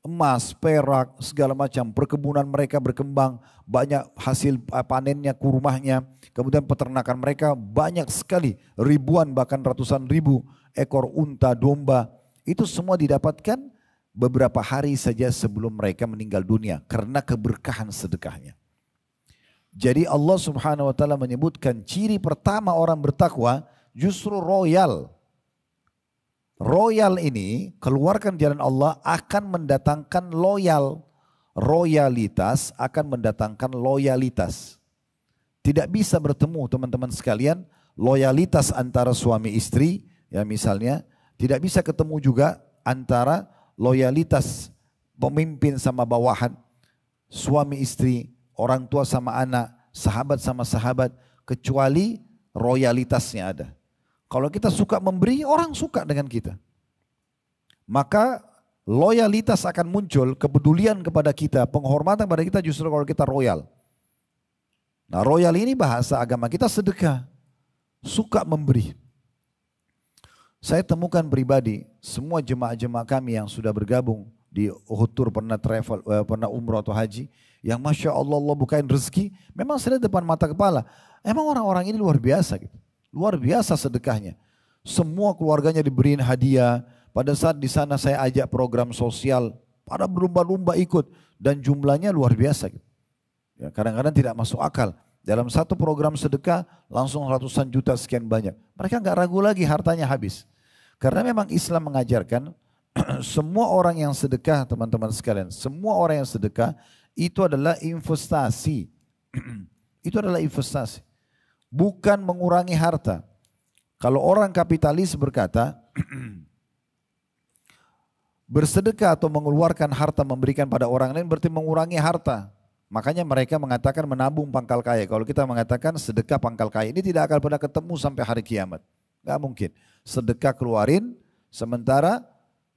Speaker 2: Emas, perak, segala macam, perkebunan mereka berkembang, banyak hasil panennya, kurmahnya, kemudian peternakan mereka banyak sekali, ribuan bahkan ratusan ribu ekor unta, domba, itu semua didapatkan beberapa hari saja sebelum mereka meninggal dunia karena keberkahan sedekahnya. Jadi Allah Subhanahu wa taala menyebutkan ciri pertama orang bertakwa justru royal. Royal ini keluarkan jalan Allah akan mendatangkan loyal. Royalitas akan mendatangkan loyalitas. Tidak bisa bertemu teman-teman sekalian loyalitas antara suami istri ya misalnya, tidak bisa ketemu juga antara loyalitas pemimpin sama bawahan, suami istri, orang tua sama anak, sahabat sama sahabat, kecuali royalitasnya ada. Kalau kita suka memberi, orang suka dengan kita. Maka loyalitas akan muncul, kepedulian kepada kita, penghormatan kepada kita justru kalau kita royal. Nah royal ini bahasa agama kita sedekah, suka memberi. Saya temukan pribadi, semua jemaah-jemaah kami yang sudah bergabung di Uhud Tour, pernah travel, pernah umroh atau haji, yang Masya Allah, Allah bukain rezeki, memang saya lihat depan mata kepala, emang orang-orang ini luar biasa gitu. Luar biasa sedekahnya. Semua keluarganya diberiin hadiah. Pada saat di sana saya ajak program sosial, pada berlomba-lomba ikut dan jumlahnya luar biasa. Gitu. Ya, kadang-kadang tidak masuk akal. Dalam satu program sedekah langsung ratusan juta sekian banyak. Mereka nggak ragu lagi hartanya habis. Karena memang Islam mengajarkan semua orang yang sedekah teman-teman sekalian. Semua orang yang sedekah itu adalah investasi. Itu adalah investasi. Bukan mengurangi harta. Kalau orang kapitalis berkata bersedekah atau mengeluarkan harta memberikan pada orang lain berarti mengurangi harta. Makanya mereka mengatakan menabung pangkal kaya. Kalau kita mengatakan sedekah pangkal kaya, ini tidak akan pernah ketemu sampai hari kiamat. Gak mungkin. Sedekah keluarin, sementara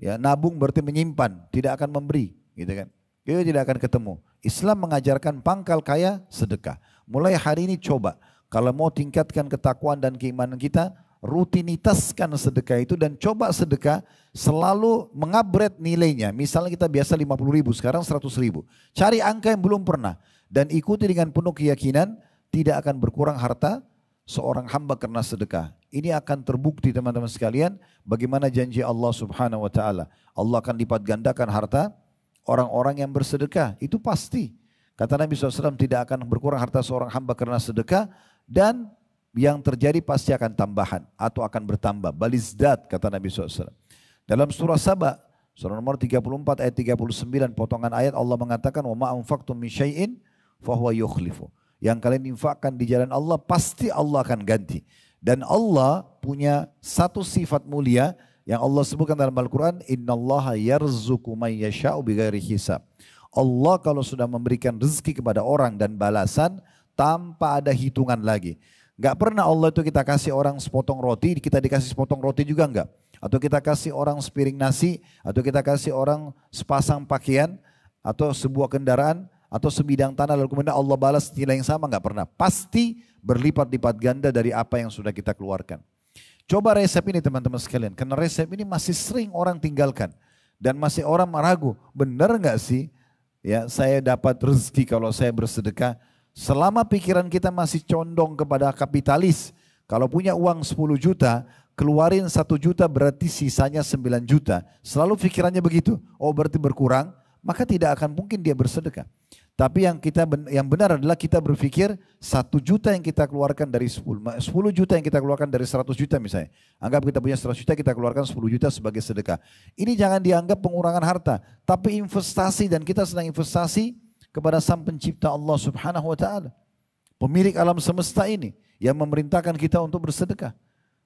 Speaker 2: ya nabung berarti menyimpan, tidak akan memberi, gitu kan? Itu tidak akan ketemu. Islam mengajarkan pangkal kaya sedekah. Mulai hari ini coba, kalau mau tingkatkan ketakwaan dan keimanan kita, rutinitaskan sedekah itu dan coba sedekah selalu mengupgrade nilainya. Misalnya kita biasa 50.000, sekarang 100.000. Cari angka yang belum pernah dan ikuti dengan penuh keyakinan tidak akan berkurang harta seorang hamba karena sedekah. Ini akan terbukti teman-teman sekalian bagaimana janji Allah Subhanahu wa taala. Allah akan lipat gandakan harta orang-orang yang bersedekah. Itu pasti. Kata Nabi SAW tidak akan berkurang harta seorang hamba karena sedekah dan yang terjadi pasti akan tambahan atau akan bertambah. Balizdat kata Nabi SAW. Dalam surah Saba, surah nomor 34 ayat 39 potongan ayat Allah mengatakan wa ma anfaqtum min syai'in fahuwa yukhlifu. Yang kalian infakkan di jalan Allah pasti Allah akan ganti. Dan Allah punya satu sifat mulia yang Allah sebutkan dalam Al-Quran, innallaha yarzuqu man yasha'u bighairi hisab. Allah kalau sudah memberikan rezeki kepada orang dan balasan tanpa ada hitungan lagi. Gak pernah Allah itu kita kasih orang sepotong roti, kita dikasih sepotong roti juga enggak. Atau kita kasih orang sepiring nasi, atau kita kasih orang sepasang pakaian, atau sebuah kendaraan, atau sebidang tanah lalu kemudian Allah balas nilai yang sama, enggak pernah. Pasti berlipat-lipat ganda dari apa yang sudah kita keluarkan. Coba resep ini teman-teman sekalian, karena resep ini masih sering orang tinggalkan. Dan masih orang ragu, benar enggak sih ya saya dapat rezeki kalau saya bersedekah? Selama pikiran kita masih condong kepada kapitalis, kalau punya uang 10 juta, keluarin 1 juta berarti sisanya 9 juta. Selalu pikirannya begitu, oh berarti berkurang, maka tidak akan mungkin dia bersedekah. Tapi yang benar adalah kita berpikir 1 juta yang kita keluarkan dari 10 juta yang kita keluarkan dari 100 juta misalnya. Anggap kita punya 100 juta, kita keluarkan 10 juta sebagai sedekah. Ini jangan dianggap pengurangan harta, tapi investasi dan kita sedang investasi kepada Sang Pencipta Allah Subhanahu wa taala. Pemilik alam semesta ini yang memerintahkan kita untuk bersedekah.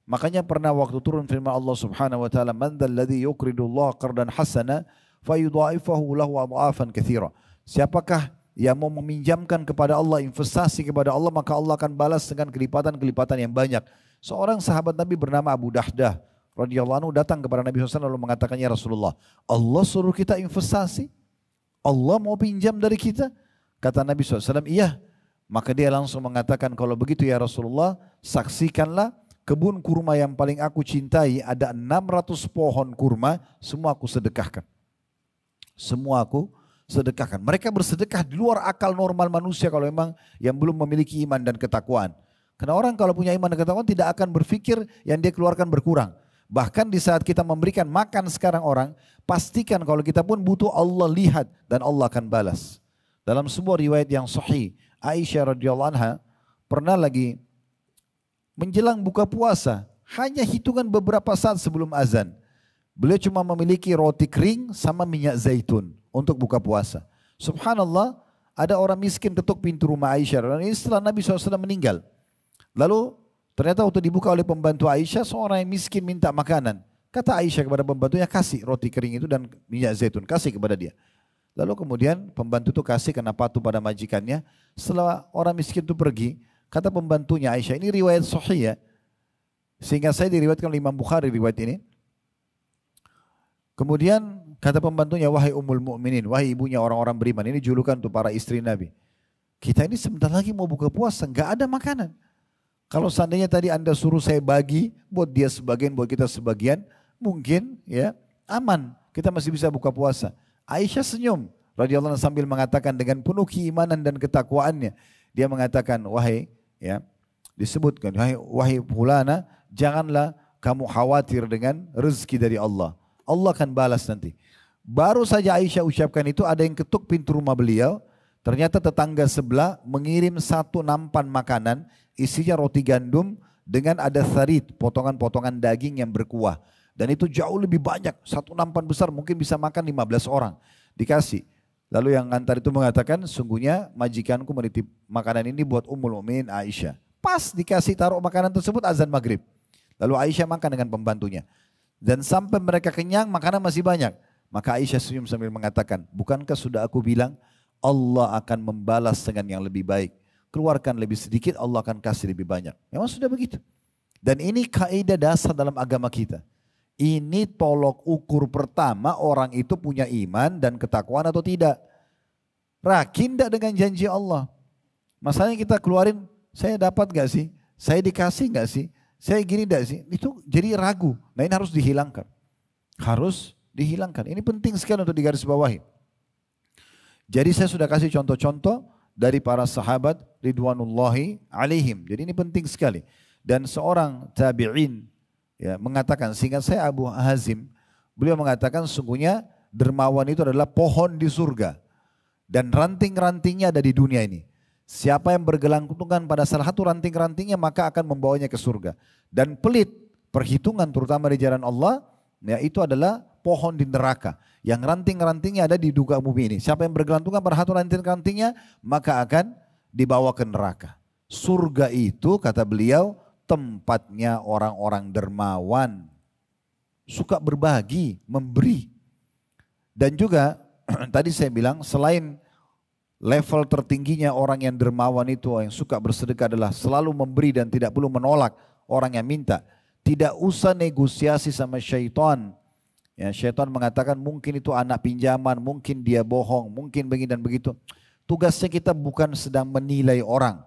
Speaker 2: Makanya pernah waktu turun firman Allah Subhanahu wa taala, "Man dzalladzi yuqridullaha qardan hasana fayudha'ifahu lahu adha'afan katsira." Siapakah yang mau meminjamkan kepada Allah, investasi kepada Allah, maka Allah akan balas dengan kelipatan-kelipatan yang banyak. Seorang sahabat Nabi bernama Abu Dahdah radhiyallahu anhu datang kepada Nabi SAW lalu mengatakan, "Ya Rasulullah, Allah suruh kita investasi? Allah mau pinjam dari kita?" Kata Nabi SAW, "Iya." Maka dia langsung mengatakan, "Kalau begitu ya Rasulullah, saksikanlah kebun kurma yang paling aku cintai, ada 600 pohon kurma, semua aku sedekahkan." Semua aku sedekahkan. Mereka bersedekah di luar akal normal manusia kalau memang yang belum memiliki iman dan ketakwaan. Karena orang kalau punya iman dan ketakwaan tidak akan berpikir yang dia keluarkan berkurang. Bahkan di saat kita memberikan makan sekarang orang, pastikan kalau kita pun butuh Allah lihat dan Allah akan balas. Dalam sebuah riwayat yang sahih, Aisyah radhiyallahu anha pernah lagi menjelang buka puasa, hanya hitungan beberapa saat sebelum azan. Beliau cuma memiliki roti kering sama minyak zaitun untuk buka puasa. Subhanallah, ada orang miskin ketuk pintu rumah Aisyah. Dan ini setelah Nabi SAW meninggal. Lalu ternyata waktu dibuka oleh pembantu Aisyah, seorang yang miskin minta makanan. Kata Aisyah kepada pembantunya, kasih roti kering itu dan minyak zaitun, kasih kepada dia. Lalu kemudian pembantu itu kasih karena patuh pada majikannya. Setelah orang miskin itu pergi, kata pembantunya Aisyah, ini riwayat sahih ya. Sehingga saya diriwayatkan oleh Imam Bukhari riwayat ini. Kemudian kata pembantunya, wahai Ummul Mukminin, wahai ibunya orang-orang beriman, ini julukan untuk para istri Nabi. Kita ini sebentar lagi mau buka puasa, enggak ada makanan. Kalau seandainya tadi Anda suruh saya bagi, buat dia sebagian, buat kita sebagian, mungkin ya aman, kita masih bisa buka puasa. Aisyah senyum, radhiyallahu anha sambil mengatakan dengan penuh keimanan dan ketakwaannya, dia mengatakan, wahai ya, disebutkan, wahai fulana, janganlah kamu khawatir dengan rezeki dari Allah. Allah akan balas nanti. Baru saja Aisyah ucapkan itu, ada yang ketuk pintu rumah beliau. Ternyata tetangga sebelah mengirim satu nampan makanan, isinya roti gandum dengan ada tharid, potongan-potongan daging yang berkuah. Dan itu jauh lebih banyak, satu nampan besar mungkin bisa makan 15 orang. Dikasih. Lalu yang ngantar itu mengatakan, sungguhnya majikanku menitip makanan ini buat Ummul Mukminin Aisyah. Pas dikasih taruh makanan tersebut azan maghrib. Lalu Aisyah makan dengan pembantunya. Dan sampai mereka kenyang, makanan masih banyak. Maka Aisyah senyum sambil mengatakan, bukankah sudah aku bilang, Allah akan membalas dengan yang lebih baik. Keluarkan lebih sedikit, Allah akan kasih lebih banyak. Memang sudah begitu. Dan ini kaidah dasar dalam agama kita. Ini tolok ukur pertama orang itu punya iman dan ketakwaan atau tidak. Rakin tidak dengan janji Allah. Masalahnya kita keluarin, saya dapat gak sih? Saya dikasih gak sih? Saya gini gak sih? Itu jadi ragu. Nah ini harus dihilangkan. Harus dihilangkan. Ini penting sekali untuk digarisbawahi. Jadi saya sudah kasih contoh-contoh dari para sahabat ridwanullahi alaihim. Jadi ini penting sekali. Dan seorang tabi'in ya, mengatakan, seingat saya Abu Hazim, beliau mengatakan sungguhnya dermawan itu adalah pohon di surga. Dan ranting-rantingnya ada di dunia ini. Siapa yang bergelantungan pada salah satu ranting-rantingnya maka akan membawanya ke surga. Dan pelit, perhitungan terutama di jalan Allah, ya, itu adalah pohon di neraka. Yang ranting-rantingnya ada di duga bumi ini. Siapa yang bergelantungan pada satu ranting-rantingnya maka akan dibawa ke neraka. Surga itu kata beliau tempatnya orang-orang dermawan. Suka berbagi, memberi. Dan juga tadi saya bilang selain level tertingginya orang yang dermawan itu yang suka bersedekah adalah selalu memberi dan tidak perlu menolak orang yang minta. Tidak usah negosiasi sama syaitan. Ya, syaitan mengatakan mungkin itu anak pinjaman, mungkin dia bohong, mungkin begini dan begitu. Tugasnya kita bukan sedang menilai orang.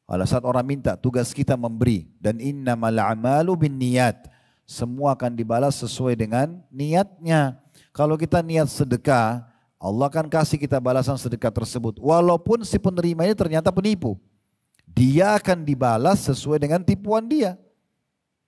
Speaker 2: Pada saat orang minta, tugas kita memberi. Dan innamal a'malu binniyat. Semua akan dibalas sesuai dengan niatnya. Kalau kita niat sedekah, Allah akan kasih kita balasan sedekah tersebut. Walaupun si penerima ini ternyata penipu. Dia akan dibalas sesuai dengan tipuan dia.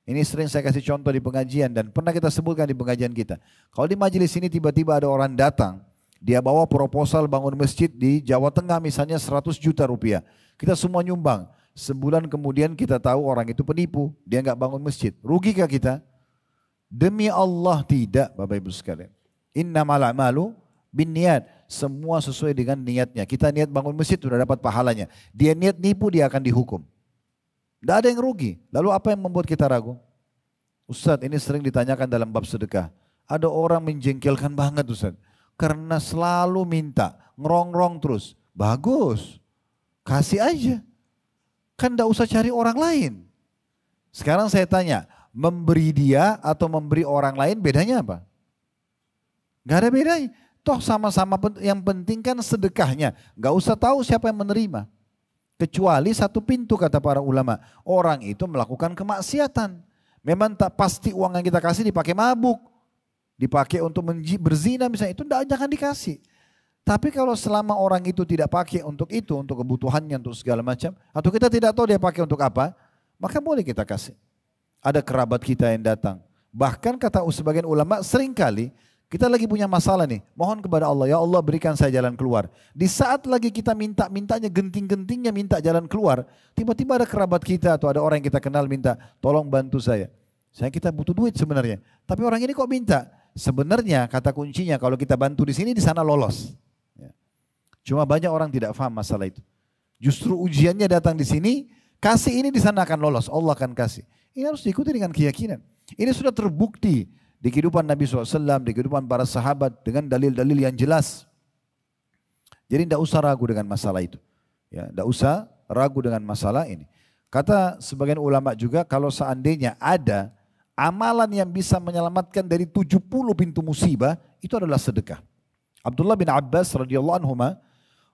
Speaker 2: Ini sering saya kasih contoh di pengajian dan pernah kita sebutkan di pengajian kita. Kalau di majelis ini tiba-tiba ada orang datang, dia bawa proposal bangun masjid di Jawa Tengah misalnya 100 juta rupiah. Kita semua nyumbang. Sebulan kemudian kita tahu orang itu penipu, dia nggak bangun masjid. Rugikah kita? Demi Allah tidak, Bapak Ibu sekalian. Innamal a'malu binniyat. Semua sesuai dengan niatnya. Kita niat bangun masjid sudah dapat pahalanya. Dia niat nipu, dia akan dihukum. Tidak ada yang rugi. Lalu apa yang membuat kita ragu? Ustadz, ini sering ditanyakan dalam bab sedekah. Ada orang menjengkelkan banget Ustadz. Karena selalu minta, ngerongrong terus. Bagus, kasih aja. Kan tidak usah cari orang lain. Sekarang saya tanya, memberi dia atau memberi orang lain bedanya apa? Gak ada bedanya. Toh sama-sama yang penting kan sedekahnya. Gak usah tahu siapa yang menerima. Kecuali satu pintu kata para ulama. Orang itu melakukan kemaksiatan. Memang tak pasti uang yang kita kasih dipakai mabuk. Dipakai untuk berzina misalnya. Itu jangan dikasih. Tapi kalau selama orang itu tidak pakai untuk itu. Untuk kebutuhannya, untuk segala macam. Atau kita tidak tahu dia pakai untuk apa. Maka boleh kita kasih. Ada kerabat kita yang datang. Bahkan kata sebagian ulama seringkali kita lagi punya masalah nih, mohon kepada Allah, ya Allah berikan saya jalan keluar. Di saat lagi kita mintanya genting-gentingnya minta jalan keluar, tiba-tiba ada kerabat kita atau ada orang yang kita kenal minta, tolong bantu saya. Kita butuh duit sebenarnya, tapi orang ini kok minta? Sebenarnya kata kuncinya kalau kita bantu di sini, di sana lolos. Cuma banyak orang tidak paham masalah itu. Justru ujiannya datang di sini, kasih ini di sana akan lolos, Allah akan kasih. Ini harus diikuti dengan keyakinan. Ini sudah terbukti di kehidupan Nabi SAW, di kehidupan para sahabat dengan dalil-dalil yang jelas. Jadi tidak usah ragu dengan masalah itu. Ya, tidak usah ragu dengan masalah ini. Kata sebagian ulama juga kalau seandainya ada amalan yang bisa menyelamatkan dari 70 pintu musibah, itu adalah sedekah. Abdullah bin Abbas radhiyallahu anhuma,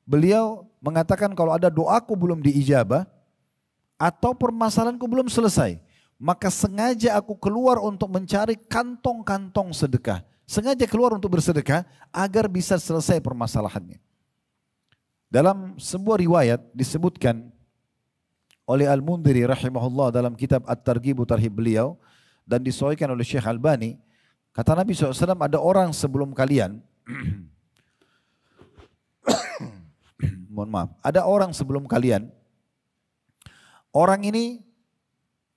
Speaker 2: beliau mengatakan kalau ada doaku belum diijabah atau permasalahanku belum selesai, maka sengaja aku keluar untuk mencari kantong-kantong sedekah. Sengaja keluar untuk bersedekah agar bisa selesai permasalahannya. Dalam sebuah riwayat disebutkan oleh Al-Mundhiri rahimahullah dalam kitab At-Targhib Tarhib beliau dan disahihkan oleh Syekh Albani, kata Nabi SAW ada orang sebelum kalian mohon maaf, ada orang sebelum kalian, orang ini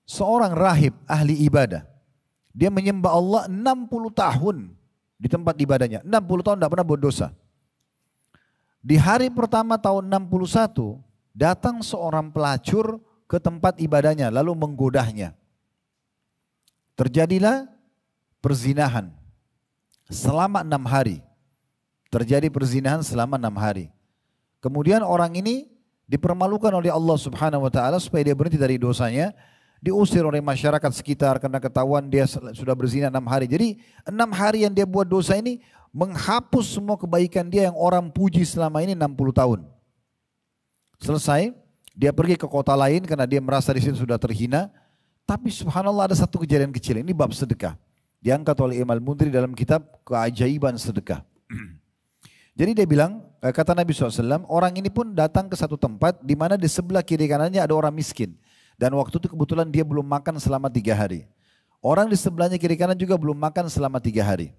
Speaker 2: seorang rahib ahli ibadah. Dia menyembah Allah 60 tahun di tempat ibadahnya. 60 tahun tidak pernah buat dosa. Di hari pertama tahun 61, datang seorang pelacur ke tempat ibadahnya lalu menggodahnya. Terjadilah perzinahan selama 6 hari. Terjadi perzinahan selama 6 hari. Kemudian orang ini dipermalukan oleh Allah Subhanahu wa taala supaya dia berhenti dari dosanya, diusir oleh masyarakat sekitar karena ketahuan dia sudah berzina 6 hari. Jadi 6 hari yang dia buat dosa ini menghapus semua kebaikan dia yang orang puji selama ini 60 tahun. Selesai, dia pergi ke kota lain karena dia merasa di situ sudah terhina. Tapi subhanallah ada satu kejadian kecil, ini bab sedekah. Diangkat oleh Imam Al-Mundhiri dalam kitab Keajaiban Sedekah. Jadi dia bilang, kata Nabi SAW, orang ini pun datang ke satu tempat di mana di sebelah kiri kanannya ada orang miskin. Dan waktu itu kebetulan dia belum makan selama 3 hari. Orang di sebelahnya kiri kanan juga belum makan selama 3 hari.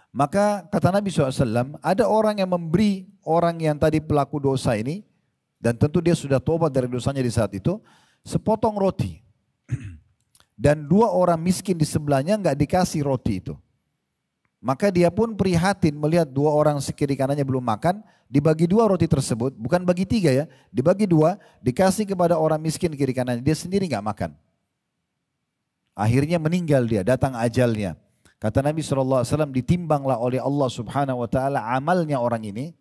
Speaker 2: Maka kata Nabi SAW, ada orang yang memberi orang yang tadi pelaku dosa ini, dan tentu dia sudah tobat dari dosanya di saat itu, sepotong roti. Dan 2 orang miskin di sebelahnya nggak dikasih roti itu. Maka dia pun prihatin melihat 2 orang kiri kanannya belum makan, dibagi 2 roti tersebut, bukan bagi 3 ya, dibagi 2, dikasih kepada orang miskin kiri kanannya, dia sendiri nggak makan. Akhirnya meninggal dia, datang ajalnya. Kata Nabi SAW, ditimbanglah oleh Allah Subhanahu wa taala amalnya orang ini,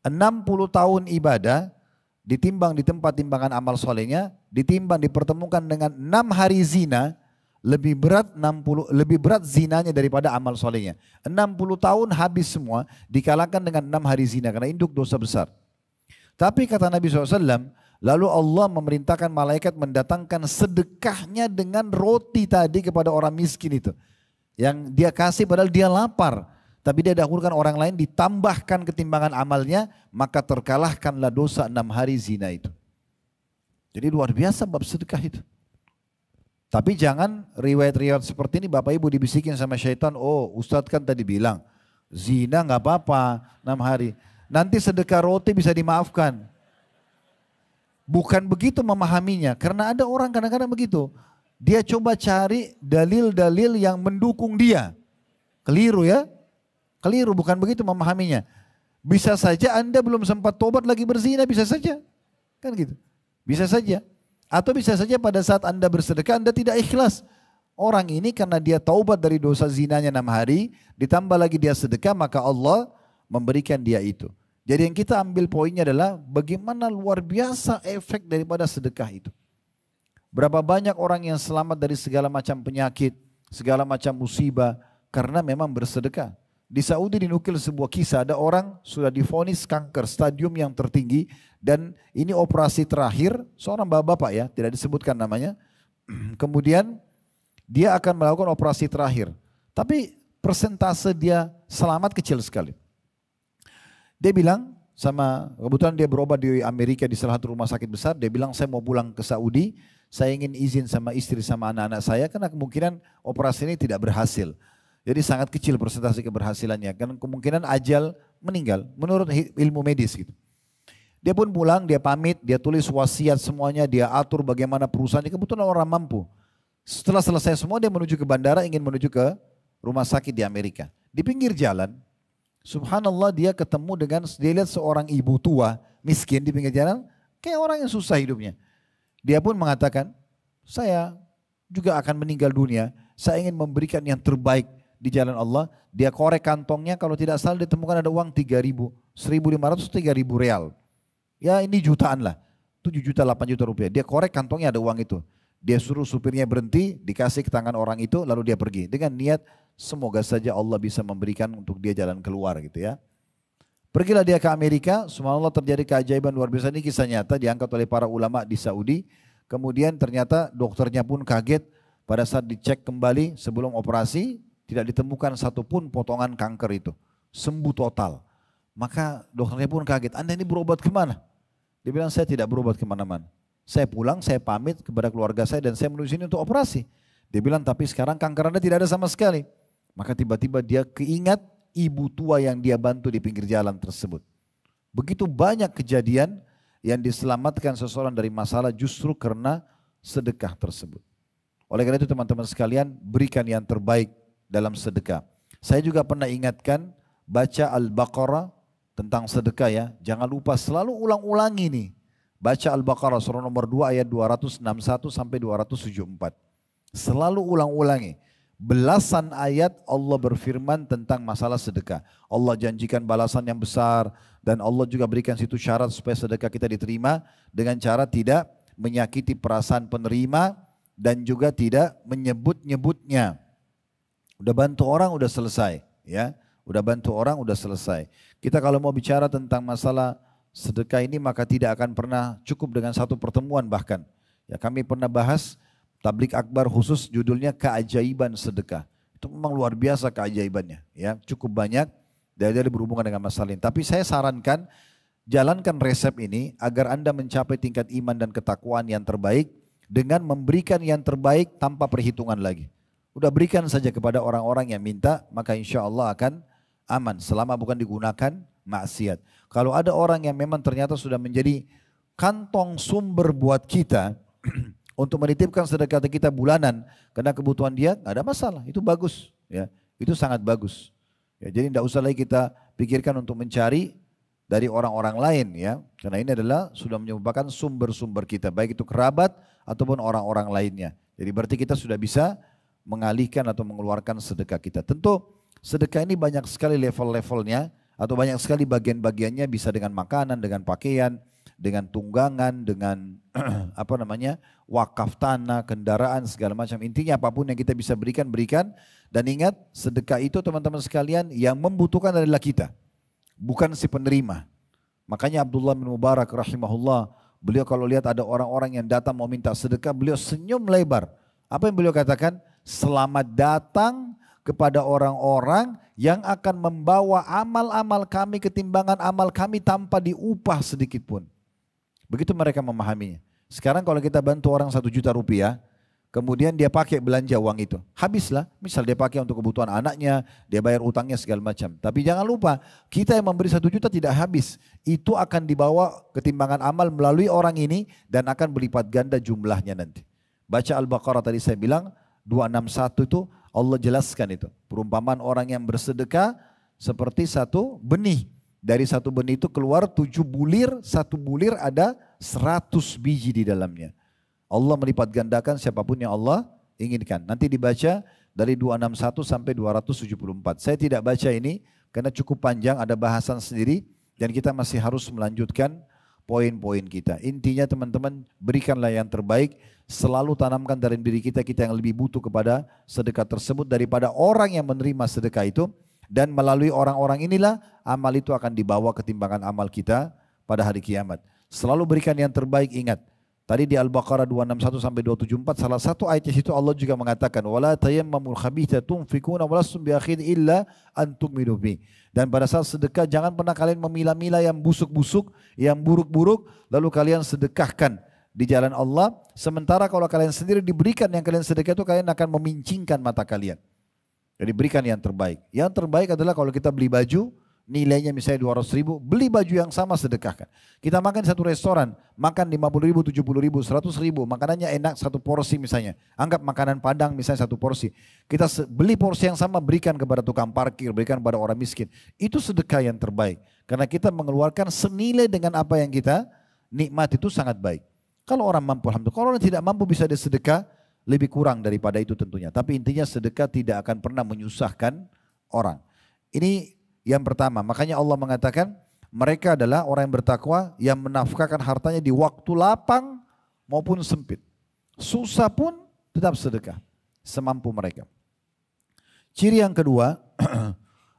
Speaker 2: 60 tahun ibadah, ditimbang di tempat timbangan amal solehnya, ditimbang dipertemukan dengan 6 hari zina, lebih berat zinanya daripada amal solehnya. 60 tahun habis semua dikalahkan dengan 6 hari zina karena induk dosa besar. Tapi kata Nabi SAW, lalu Allah memerintahkan malaikat mendatangkan sedekahnya dengan roti tadi kepada orang miskin itu. Yang dia kasih padahal dia lapar. Tapi dia dahulukan orang lain, ditambahkan ketimbangan amalnya, maka terkalahkanlah dosa 6 hari zina itu. Jadi luar biasa bab sedekah itu. Tapi jangan riwayat-riwayat seperti ini Bapak Ibu dibisikin sama syaitan, oh Ustadz kan tadi bilang zina nggak apa-apa 6 hari. Nanti sedekah roti bisa dimaafkan. Bukan begitu memahaminya, karena ada orang kadang-kadang begitu. Dia coba cari dalil-dalil yang mendukung dia. Keliru ya, keliru, bukan begitu memahaminya. Bisa saja Anda belum sempat tobat lagi berzina, bisa saja. Kan gitu, bisa saja. Atau bisa saja pada saat Anda bersedekah Anda tidak ikhlas. Orang ini karena dia taubat dari dosa zinanya 6 hari, ditambah lagi dia sedekah, maka Allah memberikan dia itu. Jadi yang kita ambil poinnya adalah bagaimana luar biasa efek daripada sedekah itu. Berapa banyak orang yang selamat dari segala macam penyakit, segala macam musibah karena memang bersedekah. Di Saudi dinukil sebuah kisah, ada orang sudah divonis kanker stadium yang tertinggi dan ini operasi terakhir, seorang bapak-bapak ya, tidak disebutkan namanya. Kemudian dia akan melakukan operasi terakhir, tapi persentase dia selamat kecil sekali. Dia bilang sama, kebetulan dia berobat di Amerika di salah satu rumah sakit besar, dia bilang saya mau pulang ke Saudi, saya ingin izin sama istri sama anak-anak saya karena kemungkinan operasi ini tidak berhasil. Jadi sangat kecil persentase keberhasilannya, kan kemungkinan ajal meninggal menurut ilmu medis gitu. Dia pun pulang, dia pamit, dia tulis wasiat semuanya, dia atur bagaimana perusahaannya, kebetulan orang mampu. Setelah selesai semua dia menuju ke bandara, ingin menuju ke rumah sakit di Amerika. Di pinggir jalan, subhanallah dia ketemu dengan, dia lihat seorang ibu tua miskin di pinggir jalan, kayak orang yang susah hidupnya. Dia pun mengatakan, saya juga akan meninggal dunia, saya ingin memberikan yang terbaik di jalan Allah. Dia korek kantongnya, kalau tidak salah ditemukan ada uang 3.000, 1.500, 3.000 real. Ya ini jutaan lah, 7 juta, 8 juta rupiah. Dia korek kantongnya ada uang itu. Dia suruh supirnya berhenti, dikasih ke tangan orang itu, lalu dia pergi. Dengan niat, semoga saja Allah bisa memberikan untuk dia jalan keluar gitu ya. Pergilah dia ke Amerika, subhanallah terjadi keajaiban luar biasa. Ini kisah nyata diangkat oleh para ulama di Saudi. Kemudian ternyata dokternya pun kaget pada saat dicek kembali sebelum operasi, tidak ditemukan satupun potongan kanker itu. Sembuh total. Maka dokternya pun kaget, Anda ini berobat kemana? Dia bilang, saya tidak berobat kemana-mana. Saya pulang, saya pamit kepada keluarga saya dan saya menuju sini untuk operasi. Dia bilang, tapi sekarang kanker Anda tidak ada sama sekali. Maka tiba-tiba dia keingat ibu tua yang dia bantu di pinggir jalan tersebut. Begitu banyak kejadian yang diselamatkan seseorang dari masalah justru karena sedekah tersebut. Oleh karena itu teman-teman sekalian, berikan yang terbaik dalam sedekah. Saya juga pernah ingatkan, baca Al-Baqarah tentang sedekah ya. Jangan lupa selalu ulang-ulangi nih. Baca Al-Baqarah surah nomor 2 ayat 261 sampai 274. Selalu ulang-ulangi. Belasan ayat Allah berfirman tentang masalah sedekah. Allah janjikan balasan yang besar dan Allah juga berikan situ syarat supaya sedekah kita diterima dengan cara tidak menyakiti perasaan penerima dan juga tidak menyebut-nyebutnya. Udah bantu orang udah selesai, ya. Udah bantu orang udah selesai. Kita kalau mau bicara tentang masalah sedekah ini maka tidak akan pernah cukup dengan satu pertemuan bahkan. Ya, kami pernah bahas tablik akbar khusus judulnya keajaiban sedekah. Itu memang luar biasa keajaibannya, ya. Cukup banyak dari berhubungan dengan masalah ini. Tapi saya sarankan jalankan resep ini agar Anda mencapai tingkat iman dan ketakwaan yang terbaik dengan memberikan yang terbaik tanpa perhitungan lagi. Udah berikan saja kepada orang-orang yang minta, maka insya Allah akan aman selama bukan digunakan maksiat. Kalau ada orang yang memang ternyata sudah menjadi kantong sumber buat kita untuk menitipkan sedekah kita bulanan karena kebutuhan dia, nggak ada masalah, itu bagus, ya, itu sangat bagus. Ya, jadi tidak usah lagi kita pikirkan untuk mencari dari orang-orang lain, ya, karena ini adalah sudah merupakan sumber-sumber kita, baik itu kerabat ataupun orang-orang lainnya. Jadi berarti kita sudah bisa mengalihkan atau mengeluarkan sedekah kita. Tentu sedekah ini banyak sekali level-levelnya atau banyak sekali bagian-bagiannya, bisa dengan makanan, dengan pakaian, dengan tunggangan, dengan wakaf tanah, kendaraan, segala macam. Intinya apapun yang kita bisa berikan, berikan. Dan ingat, sedekah itu teman-teman sekalian yang membutuhkan adalah kita, bukan si penerima. Makanya Abdullah bin Mubarak rahimahullah, beliau kalau lihat ada orang-orang yang datang mau minta sedekah, beliau senyum lebar. Apa yang beliau katakan? Selamat datang kepada orang-orang yang akan membawa amal-amal kami ketimbangan amal kami tanpa diupah sedikit pun. Begitu mereka memahaminya. Sekarang kalau kita bantu orang 1 juta rupiah, kemudian dia pakai belanja uang itu, habislah. Misal dia pakai untuk kebutuhan anaknya, dia bayar utangnya segala macam. Tapi jangan lupa, kita yang memberi 1 juta tidak habis. Itu akan dibawa ketimbangan amal melalui orang ini dan akan berlipat ganda jumlahnya nanti. Baca Al-Baqarah tadi saya bilang, 261 itu Allah jelaskan itu. Perumpamaan orang yang bersedekah seperti satu benih. Dari satu benih itu keluar 7 bulir, satu bulir ada 100 biji di dalamnya. Allah melipat gandakan siapapun yang Allah inginkan. Nanti dibaca dari 261 sampai 274. Saya tidak baca ini karena cukup panjang, ada bahasan sendiri dan kita masih harus melanjutkan poin-poin kita. Intinya teman-teman, berikanlah yang terbaik, selalu tanamkan dari diri kita yang lebih butuh kepada sedekah tersebut daripada orang yang menerima sedekah itu. Dan melalui orang-orang inilah amal itu akan dibawa ketimbangan amal kita pada hari kiamat. Selalu berikan yang terbaik, ingat. Tadi di Al-Baqarah 261 sampai 274 salah satu ayat itu Allah juga mengatakan wala tayammamul khabitha tunfikuna walastum biakhir illa antum minubi. Dan pada saat sedekah jangan pernah kalian memilah-milah yang busuk-busuk, yang buruk-buruk lalu kalian sedekahkan di jalan Allah. Sementara kalau kalian sendiri diberikan yang kalian sedekah itu kalian akan memincingkan mata kalian. Jadi berikan yang terbaik. Yang terbaik adalah kalau kita beli baju, nilainya misalnya 200 ribu, beli baju yang sama sedekahkan. Kita makan di satu restoran, makan 50 ribu, 70 ribu, 100 ribu, makanannya enak satu porsi misalnya. Anggap makanan Padang misalnya satu porsi. Kita beli porsi yang sama, berikan kepada tukang parkir, berikan kepada orang miskin. Itu sedekah yang terbaik. Karena kita mengeluarkan senilai dengan apa yang kita nikmat, itu sangat baik. Kalau orang mampu, alhamdulillah. Kalau orang tidak mampu bisa disedekah, lebih kurang daripada itu tentunya. Tapi intinya sedekah tidak akan pernah menyusahkan orang. Ini yang pertama. Makanya Allah mengatakan mereka adalah orang yang bertakwa yang menafkahkan hartanya di waktu lapang maupun sempit. Susah pun tetap sedekah semampu mereka. Ciri yang kedua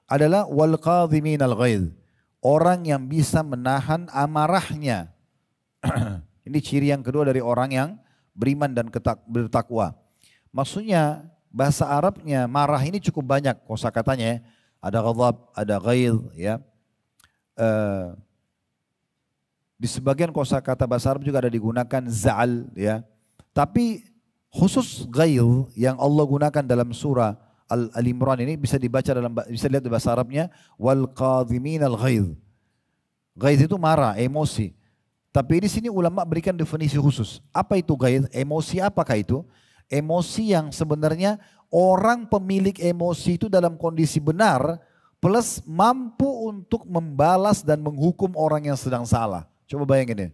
Speaker 2: adalah wal qadhiminal ghaidh. Orang yang bisa menahan amarahnya. Ini ciri yang kedua dari orang yang beriman dan bertakwa. Maksudnya bahasa Arabnya marah ini cukup banyak kosakatanya. Ada ghadab, ada ghaidh, ya. Di sebagian kosakata bahasa Arab juga ada digunakan za'al, ya. Tapi khusus ghaidh yang Allah gunakan dalam surah Al-Imran ini bisa dibaca bisa dilihat di bahasa Arabnya wal qadhiminal ghaidh. Ghaidh itu marah, emosi. Tapi di sini ulama berikan definisi khusus. Apa itu ghaidh? Emosi apakah itu? Emosi yang sebenarnya orang pemilik emosi itu dalam kondisi benar plus mampu untuk membalas dan menghukum orang yang sedang salah. Coba bayangin ya.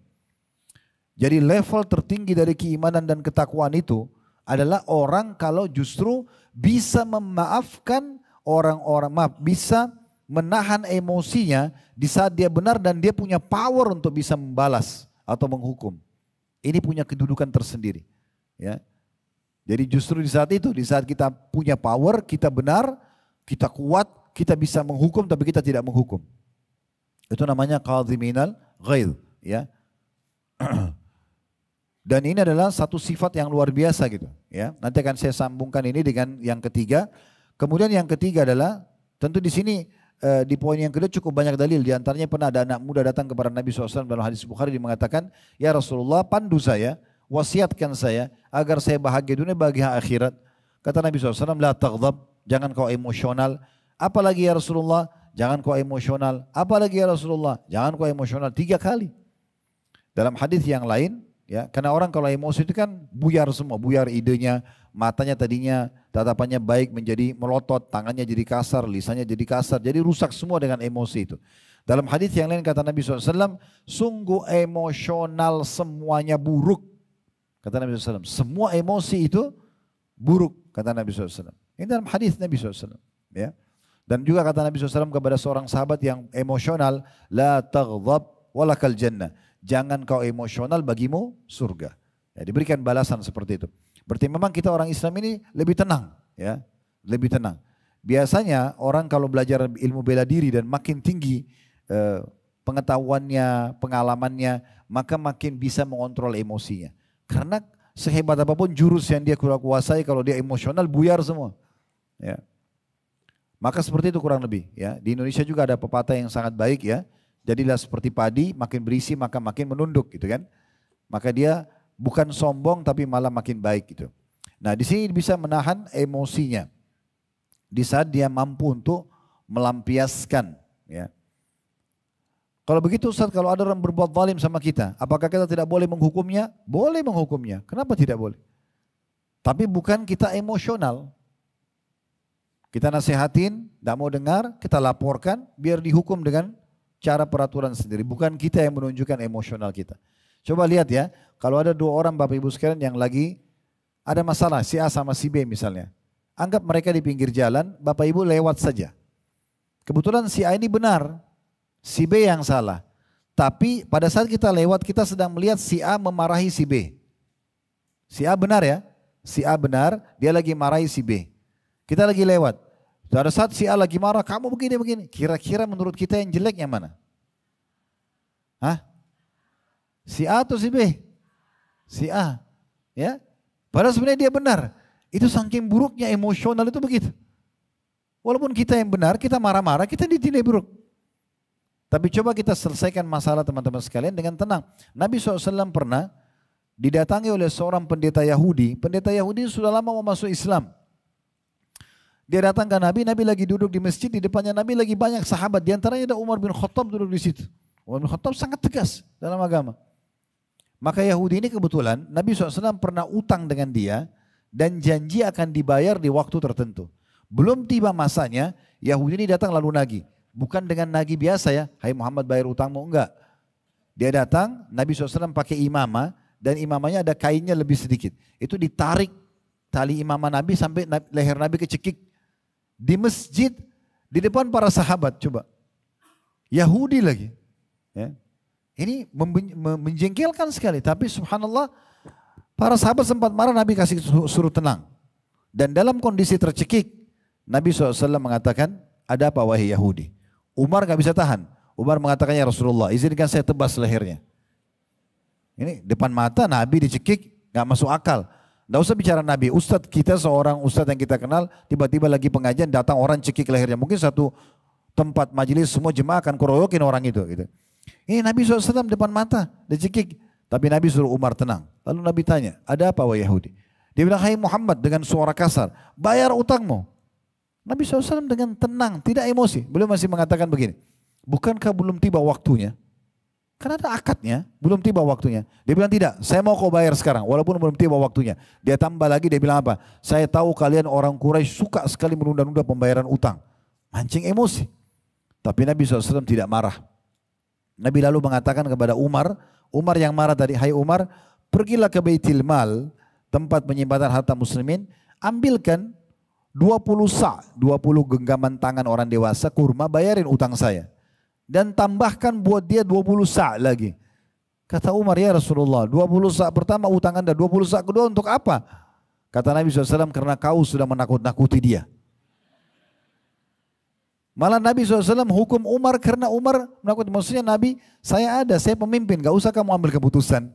Speaker 2: Jadi level tertinggi dari keimanan dan ketakwaan itu adalah orang kalau justru bisa memaafkan orang-orang, bisa menahan emosinya di saat dia benar dan dia punya power untuk bisa membalas atau menghukum. Ini punya kedudukan tersendiri. Ya. Jadi justru di saat itu, di saat kita punya power, kita benar, kita kuat, kita bisa menghukum tapi kita tidak menghukum. Itu namanya kadhiminal ghaidh. Ya. Dan ini adalah satu sifat yang luar biasa gitu. Ya. Nanti akan saya sambungkan ini dengan yang ketiga. Kemudian yang ketiga adalah, tentu di sini di poin yang kedua cukup banyak dalil. Di antaranya pernah ada anak muda datang kepada Nabi SAW dalam hadis Bukhari, dia mengatakan, ya Rasulullah, pandu saya, wasiatkan saya agar saya bahagia dunia bahagia akhirat. Kata Nabi SAW, la taghdab, jangan kau emosional. Apalagi ya Rasulullah, jangan kau emosional. Apalagi ya Rasulullah, jangan kau emosional. 3 kali. Dalam hadis yang lain, ya, karena orang kalau emosi itu kan buyar semua, buyar idenya, matanya tadinya tatapannya baik menjadi melotot, tangannya jadi kasar, lisannya jadi kasar, jadi rusak semua dengan emosi itu. Dalam hadis yang lain kata Nabi SAW, sungguh emosional semuanya buruk. Kata Nabi SAW, semua emosi itu buruk, kata Nabi SAW. Ini dalam hadis Nabi SAW. Ya. Dan juga kata Nabi SAW kepada seorang sahabat yang emosional, la taghdab walakal jannah. Jangan kau emosional, bagimu surga. Ya, diberikan balasan seperti itu. Berarti memang kita orang Islam ini lebih tenang, ya, lebih tenang. Biasanya orang kalau belajar ilmu bela diri dan makin tinggi pengetahuannya, pengalamannya, maka makin bisa mengontrol emosinya. Karena sehebat apapun jurus yang dia kuasai, kalau dia emosional buyar semua. Ya. Maka seperti itu kurang lebih. Ya. Di Indonesia juga ada pepatah yang sangat baik ya. Jadilah seperti padi, makin berisi maka makin menunduk gitu kan. Maka dia bukan sombong tapi malah makin baik gitu. Nah di sini bisa menahan emosinya. Di saat dia mampu untuk melampiaskan. Ya. Kalau begitu Ustaz, kalau ada orang berbuat zalim sama kita, apakah kita tidak boleh menghukumnya? Boleh menghukumnya. Kenapa tidak boleh? Tapi bukan kita emosional. Kita nasihatin, tidak mau dengar, kita laporkan, biar dihukum dengan cara peraturan sendiri. Bukan kita yang menunjukkan emosional kita. Coba lihat ya, kalau ada 2 orang Bapak Ibu sekalian yang lagi ada masalah, si A sama si B misalnya. Anggap mereka di pinggir jalan, Bapak Ibu lewat saja. Kebetulan si A ini benar, si B yang salah. Tapi pada saat kita lewat, kita sedang melihat si A memarahi si B. Si A benar ya, si A benar, dia lagi marahi si B. Kita lagi lewat. Pada saat si A lagi marah, kamu begini-begini. Kira-kira menurut kita yang jelek yang mana? Hah? Si A atau si B? Si A. Ya. Padahal sebenarnya dia benar. Itu saking buruknya emosional itu begitu. Walaupun kita yang benar, kita marah-marah, kita dinilai buruk. Tapi coba kita selesaikan masalah teman-teman sekalian dengan tenang. Nabi SAW pernah didatangi oleh seorang pendeta Yahudi. Pendeta Yahudi sudah lama mau masuk Islam. Dia datang ke Nabi, Nabi lagi duduk di masjid, di depannya Nabi lagi banyak sahabat. Di antaranya ada Umar bin Khattab duduk di situ. Umar bin Khattab sangat tegas dalam agama. Maka Yahudi ini kebetulan Nabi SAW pernah utang dengan dia dan janji akan dibayar di waktu tertentu. Belum tiba masanya, Yahudi ini datang lalu nagih. Bukan dengan nagih biasa ya, hai Muhammad bayar utangmu, enggak. Dia datang, Nabi SAW pakai imamah dan imamahnya ada kainnya lebih sedikit. Itu ditarik tali imamah Nabi sampai leher Nabi kecekik. Di masjid, di depan para sahabat, coba. Yahudi lagi. Ya. Ini menjengkelkan sekali. Tapi subhanallah, para sahabat sempat marah, Nabi kasih suruh tenang. Dan dalam kondisi tercekik, Nabi SAW mengatakan, ada apa wahai Yahudi? Umar gak bisa tahan. Umar mengatakan, ya Rasulullah, izinkan saya tebas lehernya. Ini depan mata Nabi dicekik, gak masuk akal. Tidak usah bicara Nabi, Ustadz kita seorang Ustadz yang kita kenal, tiba-tiba lagi pengajian datang orang cekik lehernya. Mungkin satu tempat majelis semua jemaah akan keroyokin orang itu. Gitu. Ini Nabi SAW depan mata, dicekik. Tapi Nabi suruh Umar tenang. Lalu Nabi tanya, ada apa wahai Yahudi? Dia bilang, hai Muhammad dengan suara kasar, bayar utangmu. Nabi SAW dengan tenang, tidak emosi. Beliau masih mengatakan begini, bukankah belum tiba waktunya? Karena ada akadnya, belum tiba waktunya. Dia bilang tidak, saya mau kau bayar sekarang walaupun belum tiba waktunya. Dia tambah lagi, dia bilang apa? Saya tahu kalian orang Quraisy suka sekali menunda-nunda pembayaran utang. Mancing emosi. Tapi Nabi SAW tidak marah. Nabi lalu mengatakan kepada Umar, Umar yang marah tadi, hai Umar, pergilah ke Baitul Mal, tempat penyimpanan harta muslimin, ambilkan 20 sa', 20 genggaman tangan orang dewasa kurma, bayarin utang saya. Dan tambahkan buat dia 20 sa' lagi. Kata Umar, ya Rasulullah, 20 sa' pertama utang Anda, 20 sa' kedua untuk apa? Kata Nabi SAW, karena kau sudah menakut-nakuti dia. Malah Nabi SAW hukum Umar karena Umar menakut. Maksudnya Nabi, saya pemimpin, gak usah kamu ambil keputusan.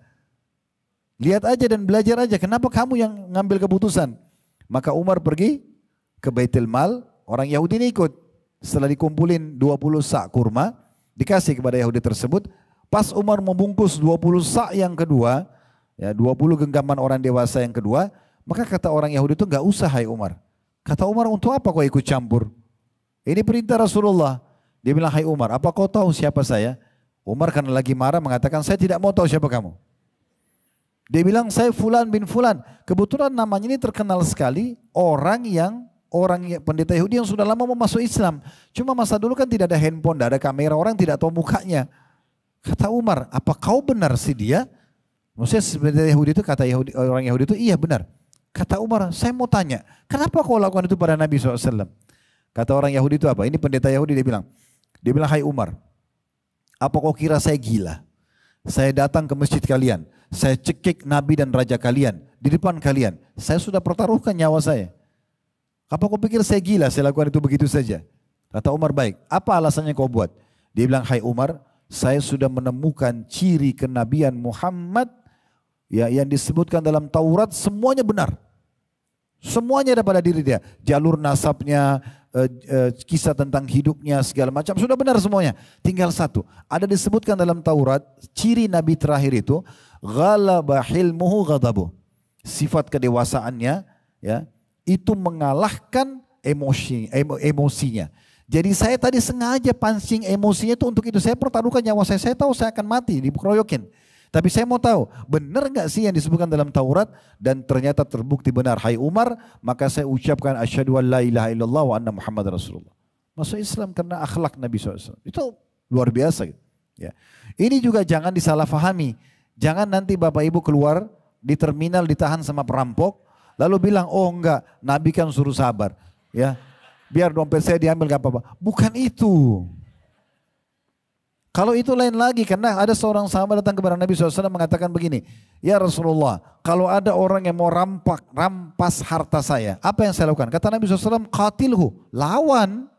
Speaker 2: Lihat aja dan belajar aja, kenapa kamu yang ngambil keputusan? Maka Umar pergi ke Baitul Mal, orang Yahudi ini ikut. Setelah dikumpulin 20 sa' kurma, dikasih kepada Yahudi tersebut. Pas Umar membungkus 20 sa' yang kedua, ya 20 genggaman orang dewasa yang kedua, maka kata orang Yahudi itu gak usah hai Umar. Kata Umar, untuk apa kau ikut campur? Ini perintah Rasulullah. Dia bilang, hai Umar, apa kau tahu siapa saya? Umar karena lagi marah mengatakan, saya tidak mau tahu siapa kamu. Dia bilang, saya Fulan bin Fulan. Kebetulan namanya ini terkenal sekali, orang pendeta Yahudi yang sudah lama mau masuk Islam. Cuma masa dulu kan tidak ada handphone, tidak ada kamera, orang tidak tahu mukanya. Kata Umar, apa kau benar sih dia? Maksudnya pendeta Yahudi itu, kata orang Yahudi itu, iya benar. Kata Umar, saya mau tanya, kenapa kau lakukan itu pada Nabi SAW? Kata orang Yahudi itu apa? Ini pendeta Yahudi dia bilang, hai Umar, apa kau kira saya gila? Saya datang ke masjid kalian, saya cekik Nabi dan Raja kalian, di depan kalian, saya sudah pertaruhkan nyawa saya. Apa kau pikir saya gila, saya lakukan itu begitu saja? Kata Umar, baik, apa alasannya kau buat? Dia bilang, hai Umar, saya sudah menemukan ciri kenabian Muhammad ya, yang disebutkan dalam Taurat, semuanya benar. Semuanya ada pada diri dia. Jalur nasabnya, kisah tentang hidupnya, segala macam, sudah benar semuanya. Tinggal satu, ada disebutkan dalam Taurat, ciri Nabi terakhir itu, ghalaba hilmuhu ghadabu. Sifat kedewasaannya, ya, itu mengalahkan emosinya. Jadi saya tadi sengaja pancing emosinya itu untuk itu. Saya pertaruhkan nyawa saya. Saya tahu saya akan mati, dikeroyokin. Tapi saya mau tahu, benar nggak sih yang disebutkan dalam Taurat? Dan ternyata terbukti benar. Hai Umar, maka saya ucapkan asyhadu an la ilaha illallah wa anna Muhammad Rasulullah. Masuk Islam karena akhlak Nabi SAW. Itu luar biasa. Gitu. Ya. Ini juga jangan disalahfahami. Jangan nanti Bapak Ibu keluar di terminal ditahan sama perampok. Lalu bilang, oh enggak, Nabi kan suruh sabar. Ya, biar dompet saya diambil gak apa-apa. Bukan itu. Kalau itu lain lagi, karena ada seorang sahabat datang kepada Nabi SAW mengatakan begini, ya Rasulullah, kalau ada orang yang mau rampas harta saya, apa yang saya lakukan? Kata Nabi SAW, qatilhu, lawan.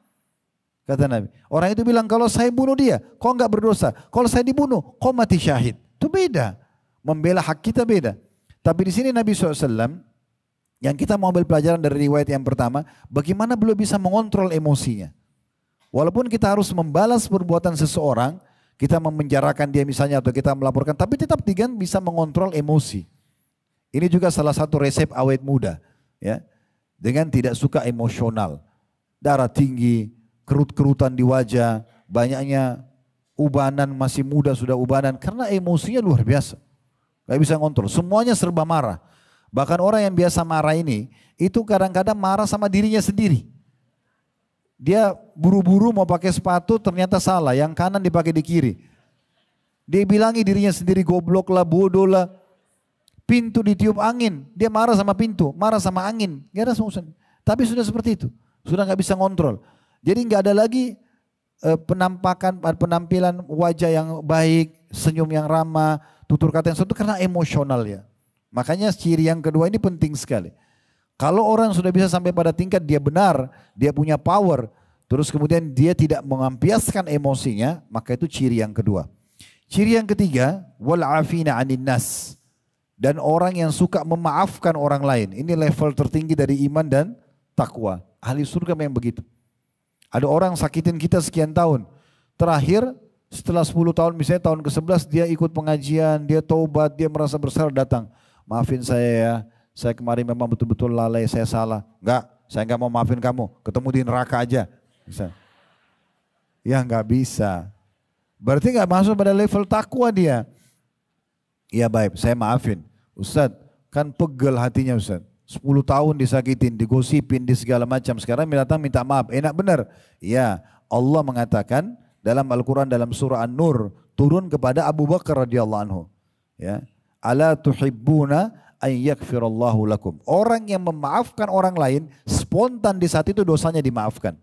Speaker 2: Kata Nabi. Orang itu bilang, kalau saya bunuh dia, kau enggak berdosa. Kalau saya dibunuh, kau mati syahid. Itu beda. Membela hak kita beda. Tapi di sini Nabi SAW, yang kita mau ambil pelajaran dari riwayat yang pertama, bagaimana beliau bisa mengontrol emosinya. Walaupun kita harus membalas perbuatan seseorang, kita memenjarakan dia misalnya atau kita melaporkan, tapi tetap dia bisa mengontrol emosi. Ini juga salah satu resep awet muda, ya, dengan tidak suka emosional, darah tinggi, kerut-kerutan di wajah, banyaknya ubanan, masih muda sudah ubanan, karena emosinya luar biasa, gak bisa ngontrol, semuanya serba marah. Bahkan orang yang biasa marah ini, itu kadang-kadang marah sama dirinya sendiri. Dia buru-buru mau pakai sepatu ternyata salah, yang kanan dipakai di kiri. Dia bilangi dirinya sendiri goblok lah, bodoh lah. Pintu ditiup angin, dia marah sama pintu, marah sama angin. Gak ada solusi. Tapi sudah seperti itu, sudah gak bisa ngontrol. Jadi gak ada lagi penampilan wajah yang baik, senyum yang ramah, tutur kata yang satu karena emosional ya. Makanya ciri yang kedua ini penting sekali. Kalau orang sudah bisa sampai pada tingkat dia benar, dia punya power, terus kemudian dia tidak mengampiaskan emosinya, maka itu ciri yang kedua. Ciri yang ketiga, wal afina 'anin nas. Dan orang yang suka memaafkan orang lain. Ini level tertinggi dari iman dan takwa. Ahli surga memang begitu. Ada orang sakitin kita sekian tahun. Terakhir setelah 10 tahun, misalnya tahun ke-11 dia ikut pengajian, dia taubat, dia merasa bersalah datang. Maafin saya ya, saya kemarin memang betul-betul lalai, saya salah. Enggak, saya enggak mau maafin kamu, ketemu di neraka aja. Bisa. Ya enggak bisa. Berarti nggak masuk pada level takwa dia. Iya baik, saya maafin. Ustadz, kan pegel hatinya Ustadz. 10 tahun disakitin, digosipin, di segala macam. Sekarang datang minta maaf. Enak benar. Iya, Allah mengatakan dalam Al-Quran dalam surah An-Nur turun kepada Abu Bakar radhiyallahu anhu. Ya, ala tuhibbuna an yaghfirallahu lakum. Orang yang memaafkan orang lain spontan di saat itu dosanya dimaafkan.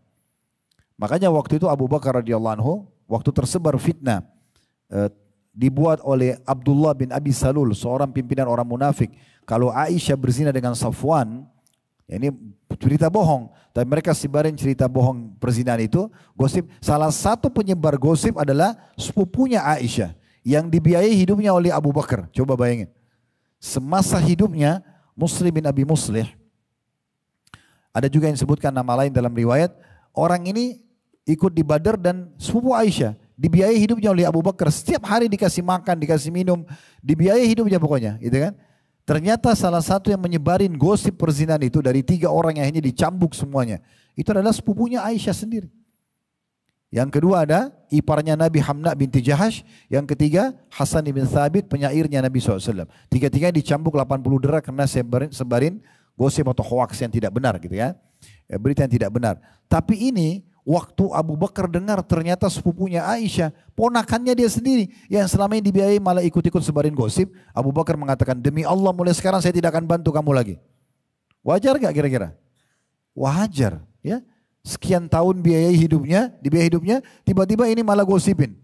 Speaker 2: Makanya waktu itu Abu Bakar radhiyallahu anhu waktu tersebar fitnah dibuat oleh Abdullah bin Abi Salul, seorang pimpinan orang munafik, kalau Aisyah berzina dengan Safwan, ini cerita bohong, tapi mereka sebarin cerita bohong perzinahan itu, gosip. Salah satu penyebar gosip adalah sepupunya Aisyah yang dibiayai hidupnya oleh Abu Bakar. Coba bayangin, semasa hidupnya Muslim bin Abi Muslih, ada juga yang disebutkan nama lain dalam riwayat, orang ini ikut di Badar dan sepupu Aisyah dibiayai hidupnya oleh Abu Bakar, setiap hari dikasih makan, dikasih minum, dibiayai hidupnya pokoknya, gitu kan? Ternyata salah satu yang menyebarin gosip perzinahan itu dari 3 orang yang akhirnya dicambuk semuanya, itu adalah sepupunya Aisyah sendiri. Yang kedua ada iparnya Nabi Hamna binti Jahash, yang ketiga Hasan bin Thabit penyairnya Nabi SAW. Tiga-tiganya dicambuk 80 dera karena sebarin gosip atau hoax yang tidak benar gitu ya, berita yang tidak benar. Tapi ini waktu Abu Bakar dengar ternyata sepupunya Aisyah, ponakannya dia sendiri yang selama ini dibiayai malah ikut-ikut sebarin gosip, Abu Bakar mengatakan, demi Allah mulai sekarang saya tidak akan bantu kamu lagi. Wajar gak kira-kira? Wajar ya. Sekian tahun dibiayai hidupnya, tiba-tiba ini malah gosipin.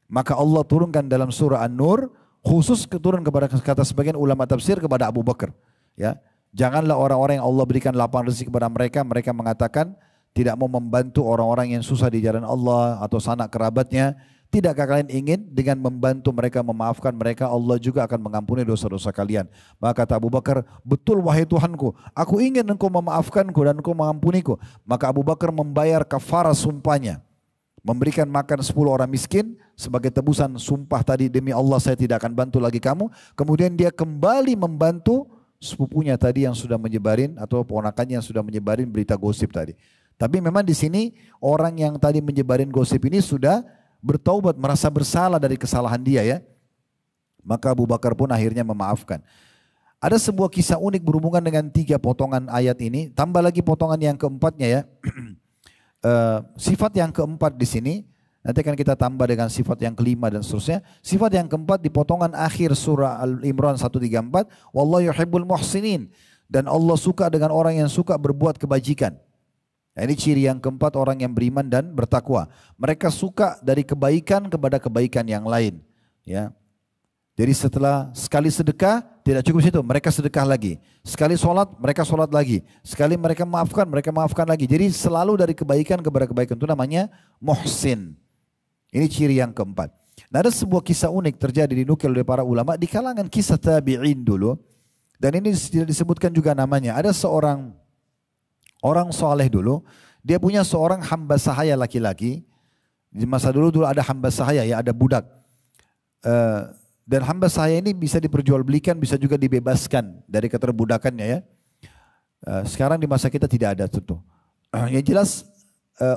Speaker 2: Maka Allah turunkan dalam surah An-Nur, khusus turun kepada kata sebagian ulama tafsir kepada Abu Bakar. Ya, janganlah orang-orang yang Allah berikan lapang rezeki kepada mereka, mereka mengatakan tidak mau membantu orang-orang yang susah di jalan Allah atau sanak kerabatnya. Tidakkah kalian ingin dengan membantu mereka, memaafkan mereka, Allah juga akan mengampuni dosa-dosa kalian. Maka kata Abu Bakar, betul wahai Tuhanku, aku ingin engkau memaafkanku dan engkau mengampuniku. Maka Abu Bakar membayar kafarah sumpahnya, memberikan makan 10 orang miskin sebagai tebusan sumpah tadi, demi Allah saya tidak akan bantu lagi kamu. Kemudian dia kembali membantu sepupunya tadi yang sudah menyebarin, atau ponakannya yang sudah menyebarin berita gosip tadi. Tapi memang di sini orang yang tadi menyebarin gosip ini sudah bertaubat, merasa bersalah dari kesalahan dia ya. Maka Abu Bakar pun akhirnya memaafkan. Ada sebuah kisah unik berhubungan dengan 3 potongan ayat ini. Tambah lagi potongan yang keempatnya ya. Sifat yang keempat di sini. Nanti akan kita tambah dengan sifat yang kelima dan seterusnya. Sifat yang keempat di potongan akhir surah Al-Imran 134. Wallahu yuhibbul muhsinin. Dan Allah suka dengan orang yang suka berbuat kebajikan. Nah, ini ciri yang keempat orang yang beriman dan bertakwa. Mereka suka dari kebaikan kepada kebaikan yang lain. Ya. Jadi setelah sekali sedekah tidak cukup situ, mereka sedekah lagi. Sekali sholat, mereka sholat lagi. Sekali mereka maafkan lagi. Jadi selalu dari kebaikan kepada kebaikan, itu namanya muhsin. Ini ciri yang keempat. Nah, ada sebuah kisah unik terjadi dinukil oleh para ulama di kalangan kisah tabi'in dulu. Dan ini tidak disebutkan juga namanya. Ada seorang orang soleh dulu, dia punya seorang hamba sahaya laki-laki. Di masa dulu ada hamba sahaya ya, ada budak. Dan hamba sahaya ini bisa diperjualbelikan, bisa juga dibebaskan dari keterbudakannya ya. Sekarang di masa kita tidak ada tentu. Yang jelas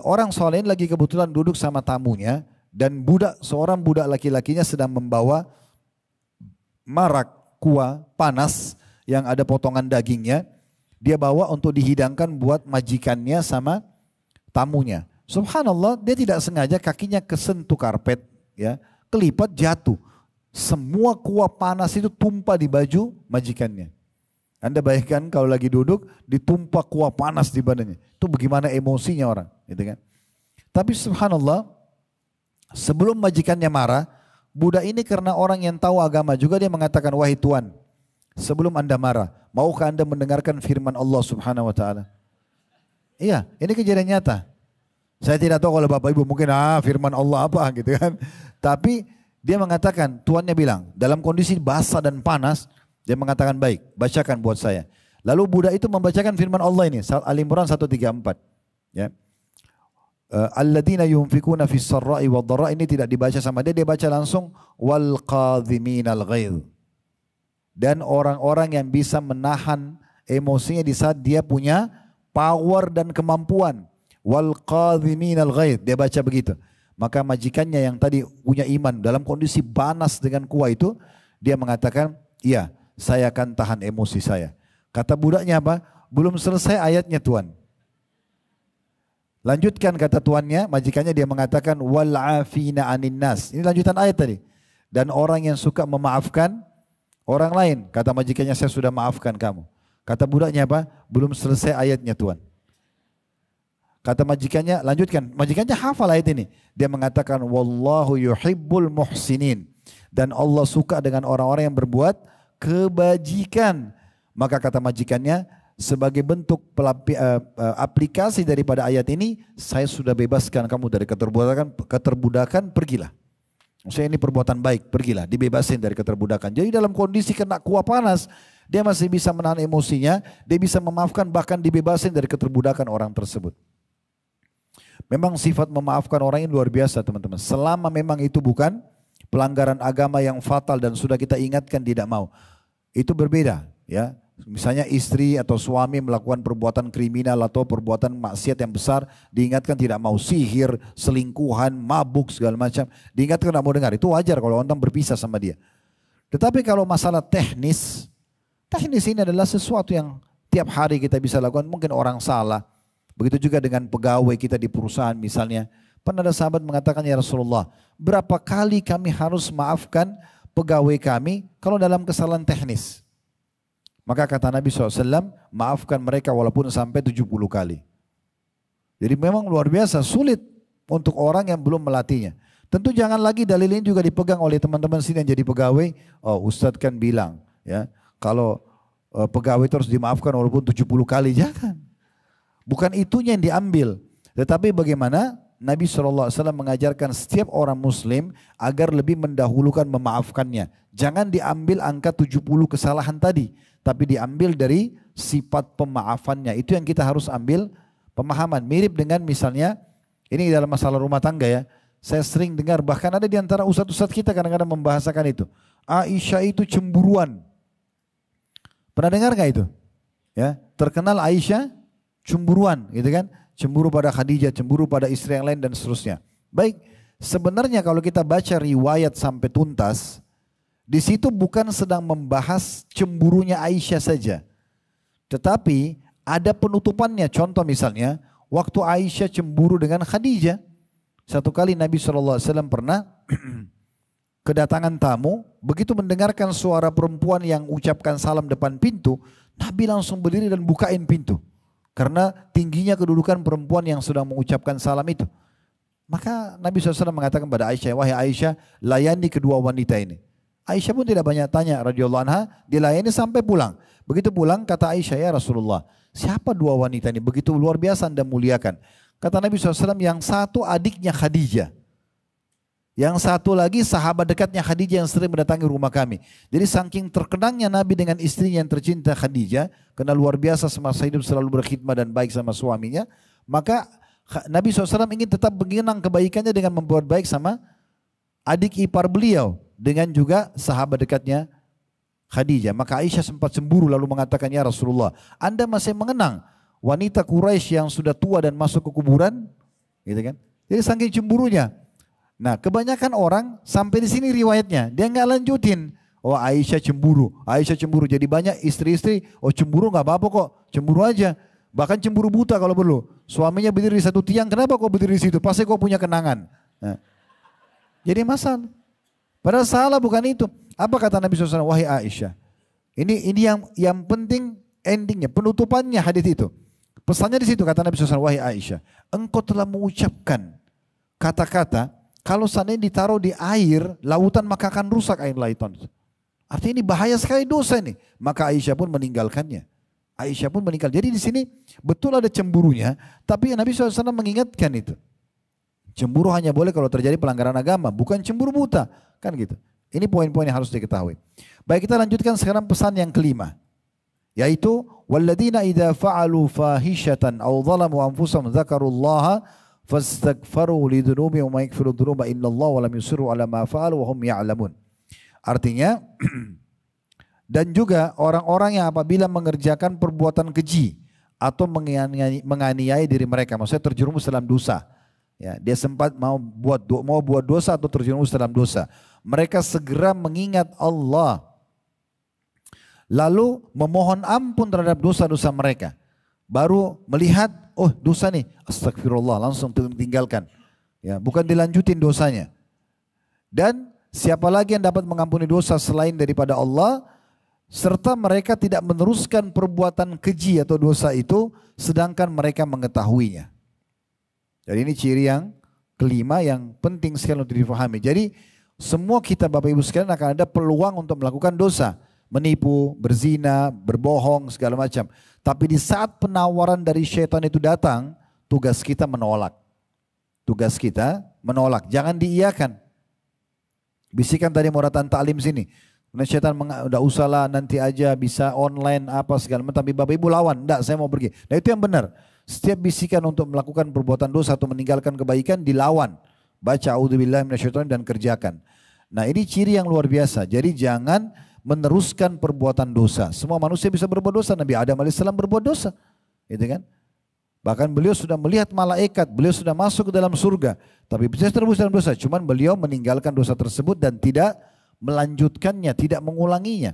Speaker 2: orang soleh ini lagi kebetulan duduk sama tamunya, dan seorang budak laki-lakinya sedang membawa marak kuah panas yang ada potongan dagingnya. Dia bawa untuk dihidangkan buat majikannya sama tamunya. Subhanallah, dia tidak sengaja kakinya kesentuh karpet, ya, kelipat jatuh. Semua kuah panas itu tumpah di baju majikannya. Anda bayangkan kalau lagi duduk ditumpah kuah panas di badannya. Itu bagaimana emosinya orang, gitu kan? Tapi subhanallah, sebelum majikannya marah, budak ini karena orang yang tahu agama juga, dia mengatakan, wahai Tuan, sebelum Anda marah, maukah Anda mendengarkan firman Allah Subhanahu wa taala? Iya, ini kejadian nyata. Saya tidak tahu kalau Bapak Ibu mungkin firman Allah apa gitu kan. Tapi dia mengatakan, tuannya bilang dalam kondisi basah dan panas, dia mengatakan baik, bacakan buat saya. Lalu budak itu membacakan firman Allah ini, Al-Imran 134. Ya. Alladzina yunfikuna fis sarra'i wad dharra, ini tidak dibaca sama dia baca langsung wal qadhiminal ghaidh. Dan orang-orang yang bisa menahan emosinya di saat dia punya power dan kemampuan. Wal qadhiminal ghaidh, dia baca begitu. Maka majikannya yang tadi punya iman dalam kondisi panas dengan kuah itu, dia mengatakan, iya saya akan tahan emosi saya. Kata budaknya apa? Belum selesai ayatnya Tuan. Lanjutkan kata tuannya, majikannya, dia mengatakan wal afina anin nas. Ini lanjutan ayat tadi. Dan orang yang suka memaafkan orang lain. Kata majikannya, saya sudah maafkan kamu. Kata budaknya apa? Belum selesai ayatnya Tuan. Kata majikannya, lanjutkan. Majikannya hafal ayat ini. Dia mengatakan wallahu yuhibbul muhsinin. Dan Allah suka dengan orang-orang yang berbuat kebajikan. Maka kata majikannya, sebagai bentuk aplikasi daripada ayat ini, saya sudah bebaskan kamu dari keterbudakan, pergilah. Maksudnya ini perbuatan baik, pergilah, dibebasin dari keterbudakan. Jadi dalam kondisi kena kuah panas, dia masih bisa menahan emosinya, dia bisa memaafkan, bahkan dibebasin dari keterbudakan orang tersebut. Memang sifat memaafkan orang ini luar biasa teman-teman. Selama memang itu bukan pelanggaran agama yang fatal dan sudah kita ingatkan tidak mau. Itu berbeda ya. Misalnya istri atau suami melakukan perbuatan kriminal atau perbuatan maksiat yang besar, diingatkan tidak mau, sihir, selingkuhan, mabuk segala macam, diingatkan tidak mau dengar. Itu wajar kalau orang berpisah sama dia. Tetapi kalau masalah teknis ini adalah sesuatu yang tiap hari kita bisa lakukan. Mungkin orang salah. Begitu juga dengan pegawai kita di perusahaan misalnya. Pernah ada sahabat mengatakan, ya Rasulullah, berapa kali kami harus maafkan pegawai kami kalau dalam kesalahan teknis? Maka kata Nabi SAW, maafkan mereka walaupun sampai 70 kali. Jadi memang luar biasa, sulit untuk orang yang belum melatihnya. Tentu jangan lagi dalil ini juga dipegang oleh teman-teman sini yang jadi pegawai. Oh Ustadz kan bilang, ya kalau pegawai itu harus dimaafkan walaupun 70 kali. Jangan. Bukan itunya yang diambil. Tetapi bagaimana Nabi SAW mengajarkan setiap orang muslim agar lebih mendahulukan memaafkannya. Jangan diambil angka 70 kesalahan tadi, tapi diambil dari sifat pemaafannya. Itu yang kita harus ambil pemahaman. Mirip dengan misalnya, ini dalam masalah rumah tangga ya. Saya sering dengar, bahkan ada di antara ustadz-ustadz kita kadang-kadang membahasakan itu. Aisyah itu cemburuan. Pernah dengar gak itu? Ya, terkenal Aisyah cemburuan gitu kan. Cemburu pada Khadijah, cemburu pada istri yang lain dan seterusnya. Baik, sebenarnya kalau kita baca riwayat sampai tuntas, di situ bukan sedang membahas cemburunya Aisyah saja. Tetapi ada penutupannya. Contoh misalnya, waktu Aisyah cemburu dengan Khadijah. Satu kali Nabi SAW pernah kedatangan tamu, begitu mendengarkan suara perempuan yang ucapkan salam depan pintu, Nabi langsung berdiri dan bukain pintu. Karena tingginya kedudukan perempuan yang sedang mengucapkan salam itu. Maka Nabi SAW mengatakan kepada Aisyah, wahai Aisyah, layani kedua wanita ini. Aisyah pun tidak banyak tanya radhiyallahu anha, dilayani sampai pulang. Begitu pulang kata Aisyah, ya Rasulullah, siapa dua wanita ini? Begitu luar biasa Anda muliakan. Kata Nabi SAW, yang satu adiknya Khadijah. Yang satu lagi sahabat dekatnya Khadijah yang sering mendatangi rumah kami. Jadi saking terkenangnya Nabi dengan istrinya yang tercinta Khadijah, karena luar biasa semasa hidup selalu berkhidmat dan baik sama suaminya, maka Nabi SAW ingin tetap mengenang kebaikannya dengan membuat baik sama adik ipar beliau, dengan juga sahabat dekatnya Khadijah. Maka Aisyah sempat cemburu lalu mengatakan, ya Rasulullah, Anda masih mengenang wanita Quraisy yang sudah tua dan masuk ke kuburan? Gitu kan? Jadi saking cemburunya. Nah, kebanyakan orang sampai di sini riwayatnya, dia nggak lanjutin. Oh Aisyah cemburu, Aisyah cemburu. Jadi banyak istri-istri, oh cemburu nggak apa-apa kok, cemburu aja. Bahkan cemburu buta kalau perlu. Suaminya berdiri di satu tiang, kenapa kok berdiri di situ? Pasti kok punya kenangan. Nah, jadi masalah. Padahal salah bukan itu. Apa kata Nabi SAW? Wahai Aisyah, ini yang penting endingnya, penutupannya hadis itu. Pesannya di situ kata Nabi SAW, wahai Aisyah, engkau telah mengucapkan kata-kata. Kalau seandainya ditaruh di air, lautan maka akan rusak air lautan. Artinya ini bahaya sekali dosa ini. Maka Aisyah pun meninggalkannya. Aisyah pun meninggal. Jadi di sini betul ada cemburunya, tapi Nabi SAW mengingatkan itu. Cemburu hanya boleh kalau terjadi pelanggaran agama, bukan cemburu buta. Kan gitu. Ini poin-poin yang harus diketahui. Baik, kita lanjutkan sekarang pesan yang kelima. Yaitu, وَالَّذِينَ إِذَا فَعَلُوا فَاحِشَةً أَوْ ظَلَمُوا أَنفُسَهُمْ ذَكَرُوا اللَّهَ فَاسْتَغْفَرُوا لِذُنُوبِهِمْ وَمَن يَغْفِرُ الذُّنُوبَ إِلَّا اللَّهُ وَلَمْ يُصِرُّوا عَلَى مَا فَعَلُوا وَهُمْ يَعْلَمُونَ. Artinya, dan juga orang-orang yang apabila mengerjakan perbuatan keji atau menganiaya diri mereka, maksudnya terjerumus dalam dosa. Ya, dia sempat mau buat dosa atau terjerumus dalam dosa. Mereka segera mengingat Allah. Lalu memohon ampun terhadap dosa-dosa mereka. Baru melihat, oh dosa nih, astagfirullah, langsung tinggalkan. Ya, bukan dilanjutin dosanya. Dan siapa lagi yang dapat mengampuni dosa selain daripada Allah, serta mereka tidak meneruskan perbuatan keji atau dosa itu, sedangkan mereka mengetahuinya. Jadi ini ciri yang kelima yang penting sekali untuk difahami. Jadi semua kita Bapak Ibu sekalian akan ada peluang untuk melakukan dosa. Menipu, berzina, berbohong, segala macam. Tapi di saat penawaran dari syaitan itu datang, tugas kita menolak. Tugas kita menolak, jangan diiyakan. Bisikan tadi mau datang taklim sini. Kemudian syaitan udah usahlah nanti aja bisa online apa segala macam. Tapi Bapak Ibu lawan, enggak saya mau pergi. Nah itu yang benar. Setiap bisikan untuk melakukan perbuatan dosa atau meninggalkan kebaikan dilawan. Baca a'udzubillahi minasyaitonir dan kerjakan. Nah ini ciri yang luar biasa. Jadi jangan meneruskan perbuatan dosa. Semua manusia bisa berbuat dosa. Nabi Adam AS berbuat dosa. Gitu kan? Bahkan beliau sudah melihat malaikat. Beliau sudah masuk ke dalam surga. Tapi bisa terus dalam dosa. Cuman beliau meninggalkan dosa tersebut dan tidak melanjutkannya. Tidak mengulanginya.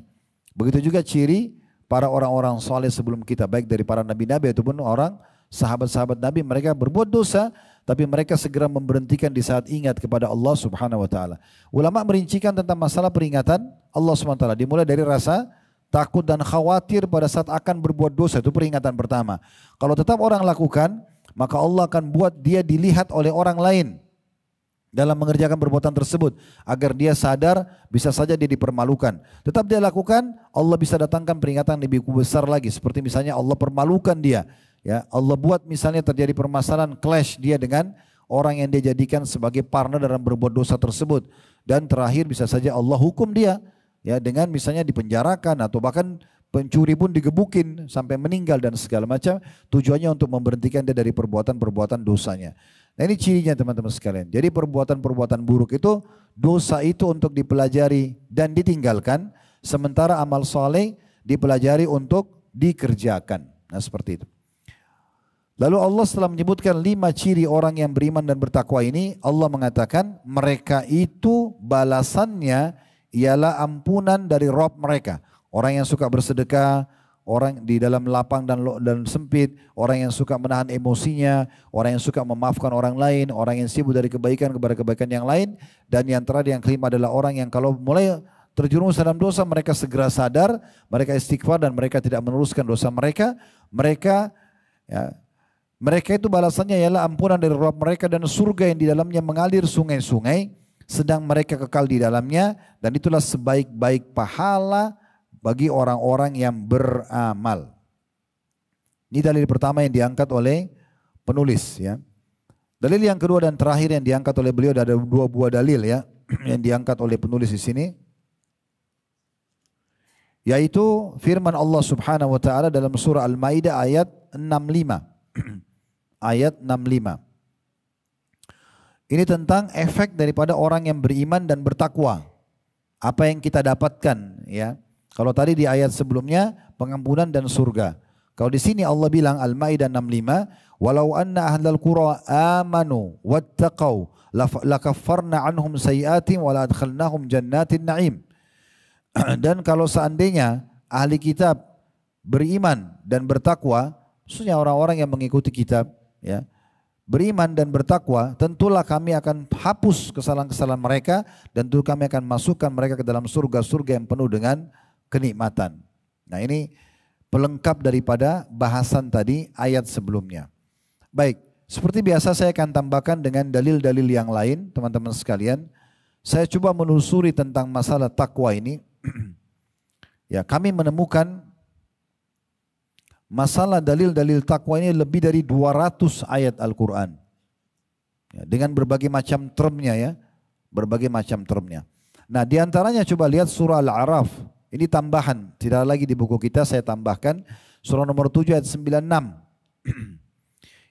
Speaker 2: Begitu juga ciri para orang-orang soleh sebelum kita. Baik dari para nabi-nabi ataupun orang sahabat-sahabat Nabi, mereka berbuat dosa, tapi mereka segera memberhentikan di saat ingat kepada Allah Subhanahu wa taala. Ulama merincikan tentang masalah peringatan Allah Subhanahu wa taala, dimulai dari rasa takut dan khawatir pada saat akan berbuat dosa, itu peringatan pertama. Kalau tetap orang lakukan, maka Allah akan buat dia dilihat oleh orang lain dalam mengerjakan perbuatan tersebut, agar dia sadar bisa saja dia dipermalukan. Tetap dia lakukan, Allah bisa datangkan peringatan lebih besar lagi, seperti misalnya Allah permalukan dia. Ya, Allah buat misalnya terjadi permasalahan clash dia dengan orang yang dia jadikan sebagai partner dalam berbuat dosa tersebut, dan terakhir bisa saja Allah hukum dia ya dengan misalnya dipenjarakan atau bahkan pencuri pun digebukin sampai meninggal dan segala macam, tujuannya untuk memberhentikan dia dari perbuatan-perbuatan dosanya. Nah ini cirinya teman-teman sekalian. Jadi perbuatan-perbuatan buruk itu, dosa itu untuk dipelajari dan ditinggalkan, sementara amal soleh dipelajari untuk dikerjakan. Nah seperti itu. Lalu Allah setelah menyebutkan 5 ciri orang yang beriman dan bertakwa ini, Allah mengatakan mereka itu balasannya ialah ampunan dari Rabb mereka. Orang yang suka bersedekah, orang di dalam lapang dan sempit, orang yang suka menahan emosinya, orang yang suka memaafkan orang lain, orang yang sibuk dari kebaikan kepada kebaikan yang lain, dan yang terakhir yang kelima adalah orang yang kalau mulai terjerumus dalam dosa mereka segera sadar, mereka istighfar dan mereka tidak meneruskan dosa mereka. Mereka itu balasannya ialah ampunan dari Rabb mereka dan surga yang di dalamnya mengalir sungai-sungai, sedang mereka kekal di dalamnya, dan itulah sebaik-baik pahala bagi orang-orang yang beramal. Ini dalil pertama yang diangkat oleh penulis ya. Dalil yang kedua dan terakhir yang diangkat oleh beliau, ada 2 buah dalil ya yang diangkat oleh penulis di sini, yaitu firman Allah Subhanahu wa taala dalam surah Al-Maidah ayat 65. Ayat 65. Ini tentang efek daripada orang yang beriman dan bertakwa. Apa yang kita dapatkan ya. Kalau tadi di ayat sebelumnya pengampunan dan surga. Kalau di sini Allah bilang Al-Maidah 65, walau anna ahlal qura amanu wattaqau lakaffarna anhum sayiatim wa la adkhalnahum jannatin na'im. Dan kalau seandainya ahli kitab beriman dan bertakwa, khususnya orang-orang yang mengikuti kitab ya, beriman dan bertakwa, tentulah kami akan hapus kesalahan-kesalahan mereka dan tentu kami akan masukkan mereka ke dalam surga-surga yang penuh dengan kenikmatan. Nah ini pelengkap daripada bahasan tadi ayat sebelumnya. Baik, seperti biasa saya akan tambahkan dengan dalil-dalil yang lain teman-teman sekalian. Saya coba menelusuri tentang masalah takwa ini. Ya, kami menemukan masalah dalil-dalil takwa ini lebih dari 200 ayat Al-Quran. Ya, dengan berbagai macam termnya ya. Berbagai macam termnya. Nah diantaranya coba lihat surah Al-A'raf. Ini tambahan, tidak lagi di buku kita, saya tambahkan. Surah nomor 7 ayat 96.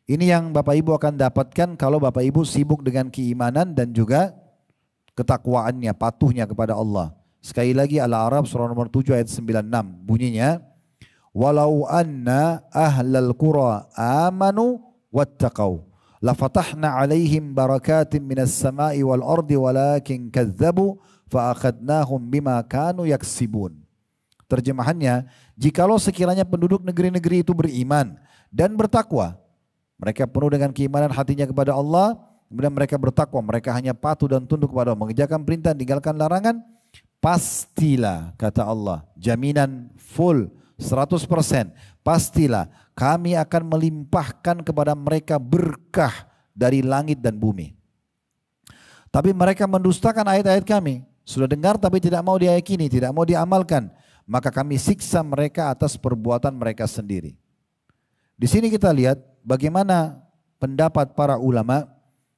Speaker 2: Ini yang Bapak Ibu akan dapatkan kalau Bapak Ibu sibuk dengan keimanan dan juga ketakwaannya, patuhnya kepada Allah. Sekali lagi Al-A'raf surah nomor 7 ayat 96. Bunyinya, walau anna ahlal qura amanu wattaqau La fatahna 'alaihim barakatin minas sama'i wal ardi walakin kadzdzabu fa akhadnahum bima kanu yaksibun. Terjemahannya, jikalau sekiranya penduduk negeri-negeri itu beriman dan bertakwa, mereka penuh dengan keimanan hatinya kepada Allah, kemudian mereka bertakwa, mereka hanya patuh dan tunduk kepada Allah, mengerjakan perintah, tinggalkan larangan, pastilah, kata Allah, jaminan full 100%, pastilah kami akan melimpahkan kepada mereka berkah dari langit dan bumi. Tapi mereka mendustakan ayat-ayat kami. Sudah dengar tapi tidak mau diyakini, tidak mau diamalkan. Maka kami siksa mereka atas perbuatan mereka sendiri. Di sini kita lihat bagaimana pendapat para ulama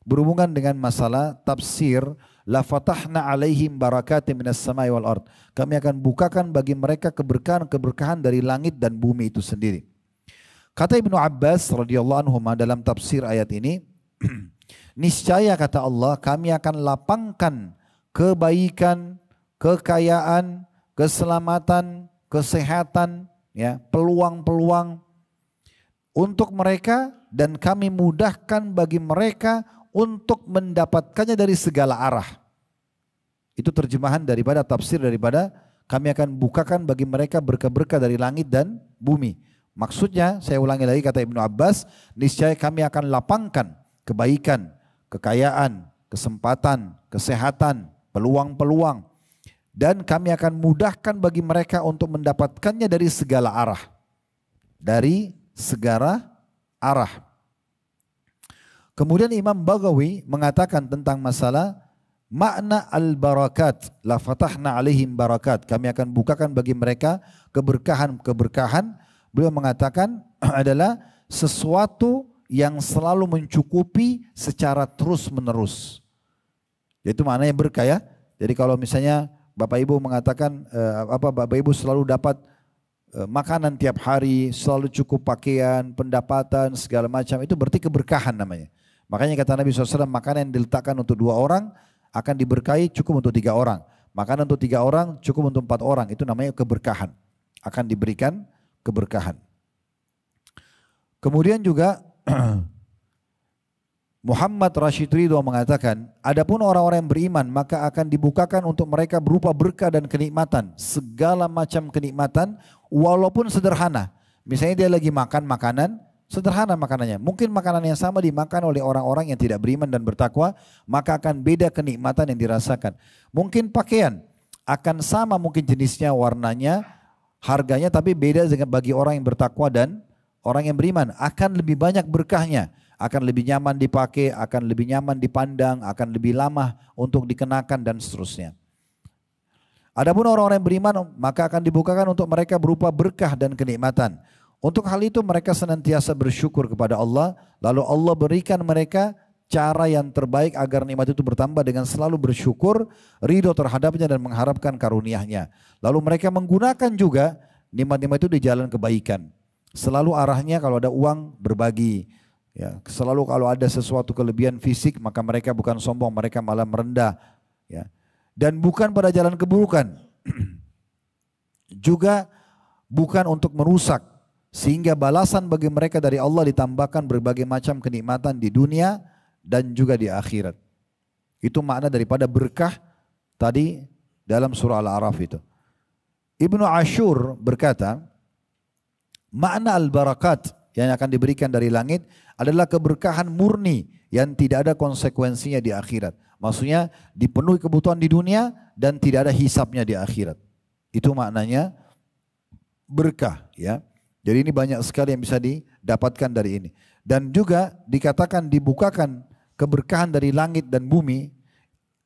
Speaker 2: berhubungan dengan masalah tafsir la fatahna alaihim barakatin minas samai wal ard. Kami akan bukakan bagi mereka keberkahan dari langit dan bumi itu sendiri. Kata Ibnu Abbas radhiyallahu anhu dalam tafsir ayat ini, niscaya kata Allah, kami akan lapangkan kebaikan, kekayaan, keselamatan, kesehatan, ya, peluang-peluang untuk mereka, dan kami mudahkan bagi mereka untuk mendapatkannya dari segala arah. Itu terjemahan daripada tafsir daripada kami akan bukakan bagi mereka berkah-berkah dari langit dan bumi. Maksudnya, saya ulangi lagi kata Ibnu Abbas, niscaya kami akan lapangkan kebaikan, kekayaan, kesempatan, kesehatan, peluang-peluang, dan kami akan mudahkan bagi mereka untuk mendapatkannya dari segala arah. Dari segala arah. Kemudian Imam Baghawi mengatakan tentang masalah makna al-barakat, la fatahna alaihim barakat, kami akan bukakan bagi mereka keberkahan-keberkahan. Beliau mengatakan adalah sesuatu yang selalu mencukupi secara terus menerus. Yaitu maknanya berkah ya. Jadi kalau misalnya Bapak Ibu mengatakan Bapak Ibu selalu dapat makanan tiap hari, selalu cukup pakaian, pendapatan, segala macam, itu berarti keberkahan namanya. Makanya kata Nabi SAW, makanan yang diletakkan untuk 2 orang akan diberkahi cukup untuk 3 orang. Makanan untuk 3 orang cukup untuk 4 orang, itu namanya keberkahan. Akan diberikan keberkahan. Kemudian juga Muhammad Rashid Ridho mengatakan, adapun orang-orang yang beriman maka akan dibukakan untuk mereka berupa berkah dan kenikmatan, segala macam kenikmatan walaupun sederhana. Misalnya dia lagi makan makanan, sederhana makanannya. Mungkin makanan yang sama dimakan oleh orang-orang yang tidak beriman dan bertakwa, maka akan beda kenikmatan yang dirasakan. Mungkin pakaian akan sama mungkin jenisnya, warnanya, harganya, tapi beda dengan bagi orang yang bertakwa dan orang yang beriman. Akan lebih banyak berkahnya, akan lebih nyaman dipakai, akan lebih nyaman dipandang, akan lebih lama untuk dikenakan dan seterusnya. Adapun orang-orang yang beriman maka akan dibukakan untuk mereka berupa berkah dan kenikmatan. Untuk hal itu mereka senantiasa bersyukur kepada Allah, lalu Allah berikan mereka cara yang terbaik agar nikmat itu bertambah dengan selalu bersyukur, ridho terhadapnya dan mengharapkan karunia-Nya. Lalu mereka menggunakan juga nikmat-nikmat itu di jalan kebaikan. Selalu arahnya kalau ada uang berbagi. Ya, selalu kalau ada sesuatu kelebihan fisik maka mereka bukan sombong, mereka malah merendah. Ya. Dan bukan pada jalan keburukan. Juga bukan untuk merusak. Sehingga balasan bagi mereka dari Allah ditambahkan berbagai macam kenikmatan di dunia dan juga di akhirat. Itu makna daripada berkah tadi dalam surah Al-A'raf itu. Ibnu Ashur berkata, makna al-barakat yang akan diberikan dari langit adalah keberkahan murni yang tidak ada konsekuensinya di akhirat. Maksudnya dipenuhi kebutuhan di dunia dan tidak ada hisapnya di akhirat. Itu maknanya berkah ya. Jadi ini banyak sekali yang bisa didapatkan dari ini. Dan juga dikatakan dibukakan keberkahan dari langit dan bumi.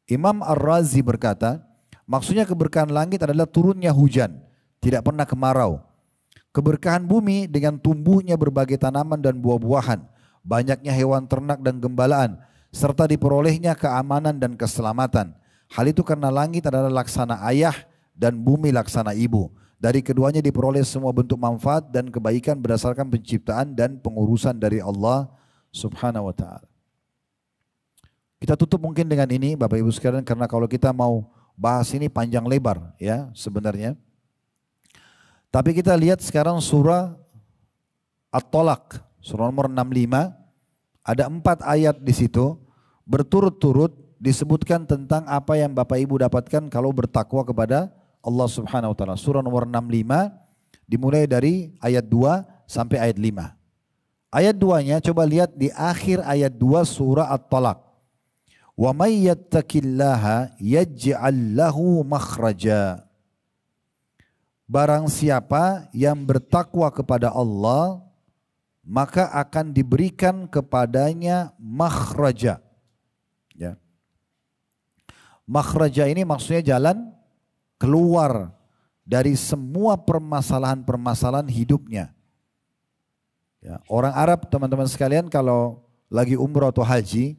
Speaker 2: Imam Ar-Razi berkata, maksudnya keberkahan langit adalah turunnya hujan, tidak pernah kemarau. Keberkahan bumi dengan tumbuhnya berbagai tanaman dan buah-buahan, banyaknya hewan ternak dan gembalaan, serta diperolehnya keamanan dan keselamatan. Hal itu karena langit adalah laksana ayah dan bumi laksana ibu. Dari keduanya diperoleh semua bentuk manfaat dan kebaikan berdasarkan penciptaan dan pengurusan dari Allah Subhanahu wa ta'ala. Kita tutup mungkin dengan ini Bapak Ibu sekalian, karena kalau kita mau bahas ini panjang lebar ya sebenarnya. Tapi kita lihat sekarang surah At-Talaq, surah nomor 65 Ada 4 ayat di situ berturut-turut disebutkan tentang apa yang Bapak Ibu dapatkan kalau bertakwa kepada Allah Subhanahu wa taala. Surah nomor 65 dimulai dari ayat 2 sampai ayat 5. Ayat 2-nya coba lihat di akhir ayat 2 surah At-Talaq. Wa may yattaqillaha yaj'al lahu makhraja. Barang siapa yang bertakwa kepada Allah, maka akan diberikan kepadanya makhraja. Ya. Makhraja ini maksudnya jalan keluar dari semua permasalahan-permasalahan hidupnya. Ya. Orang Arab teman-teman sekalian kalau lagi umrah atau haji,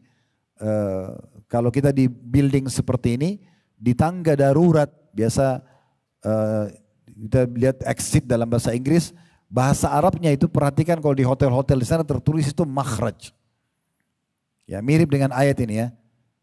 Speaker 2: kalau kita di building seperti ini, di tangga darurat, biasa kita lihat exit dalam bahasa Inggris, bahasa Arabnya itu perhatikan kalau di hotel-hotel di sana tertulis itu makhraj. Ya, mirip dengan ayat ini ya.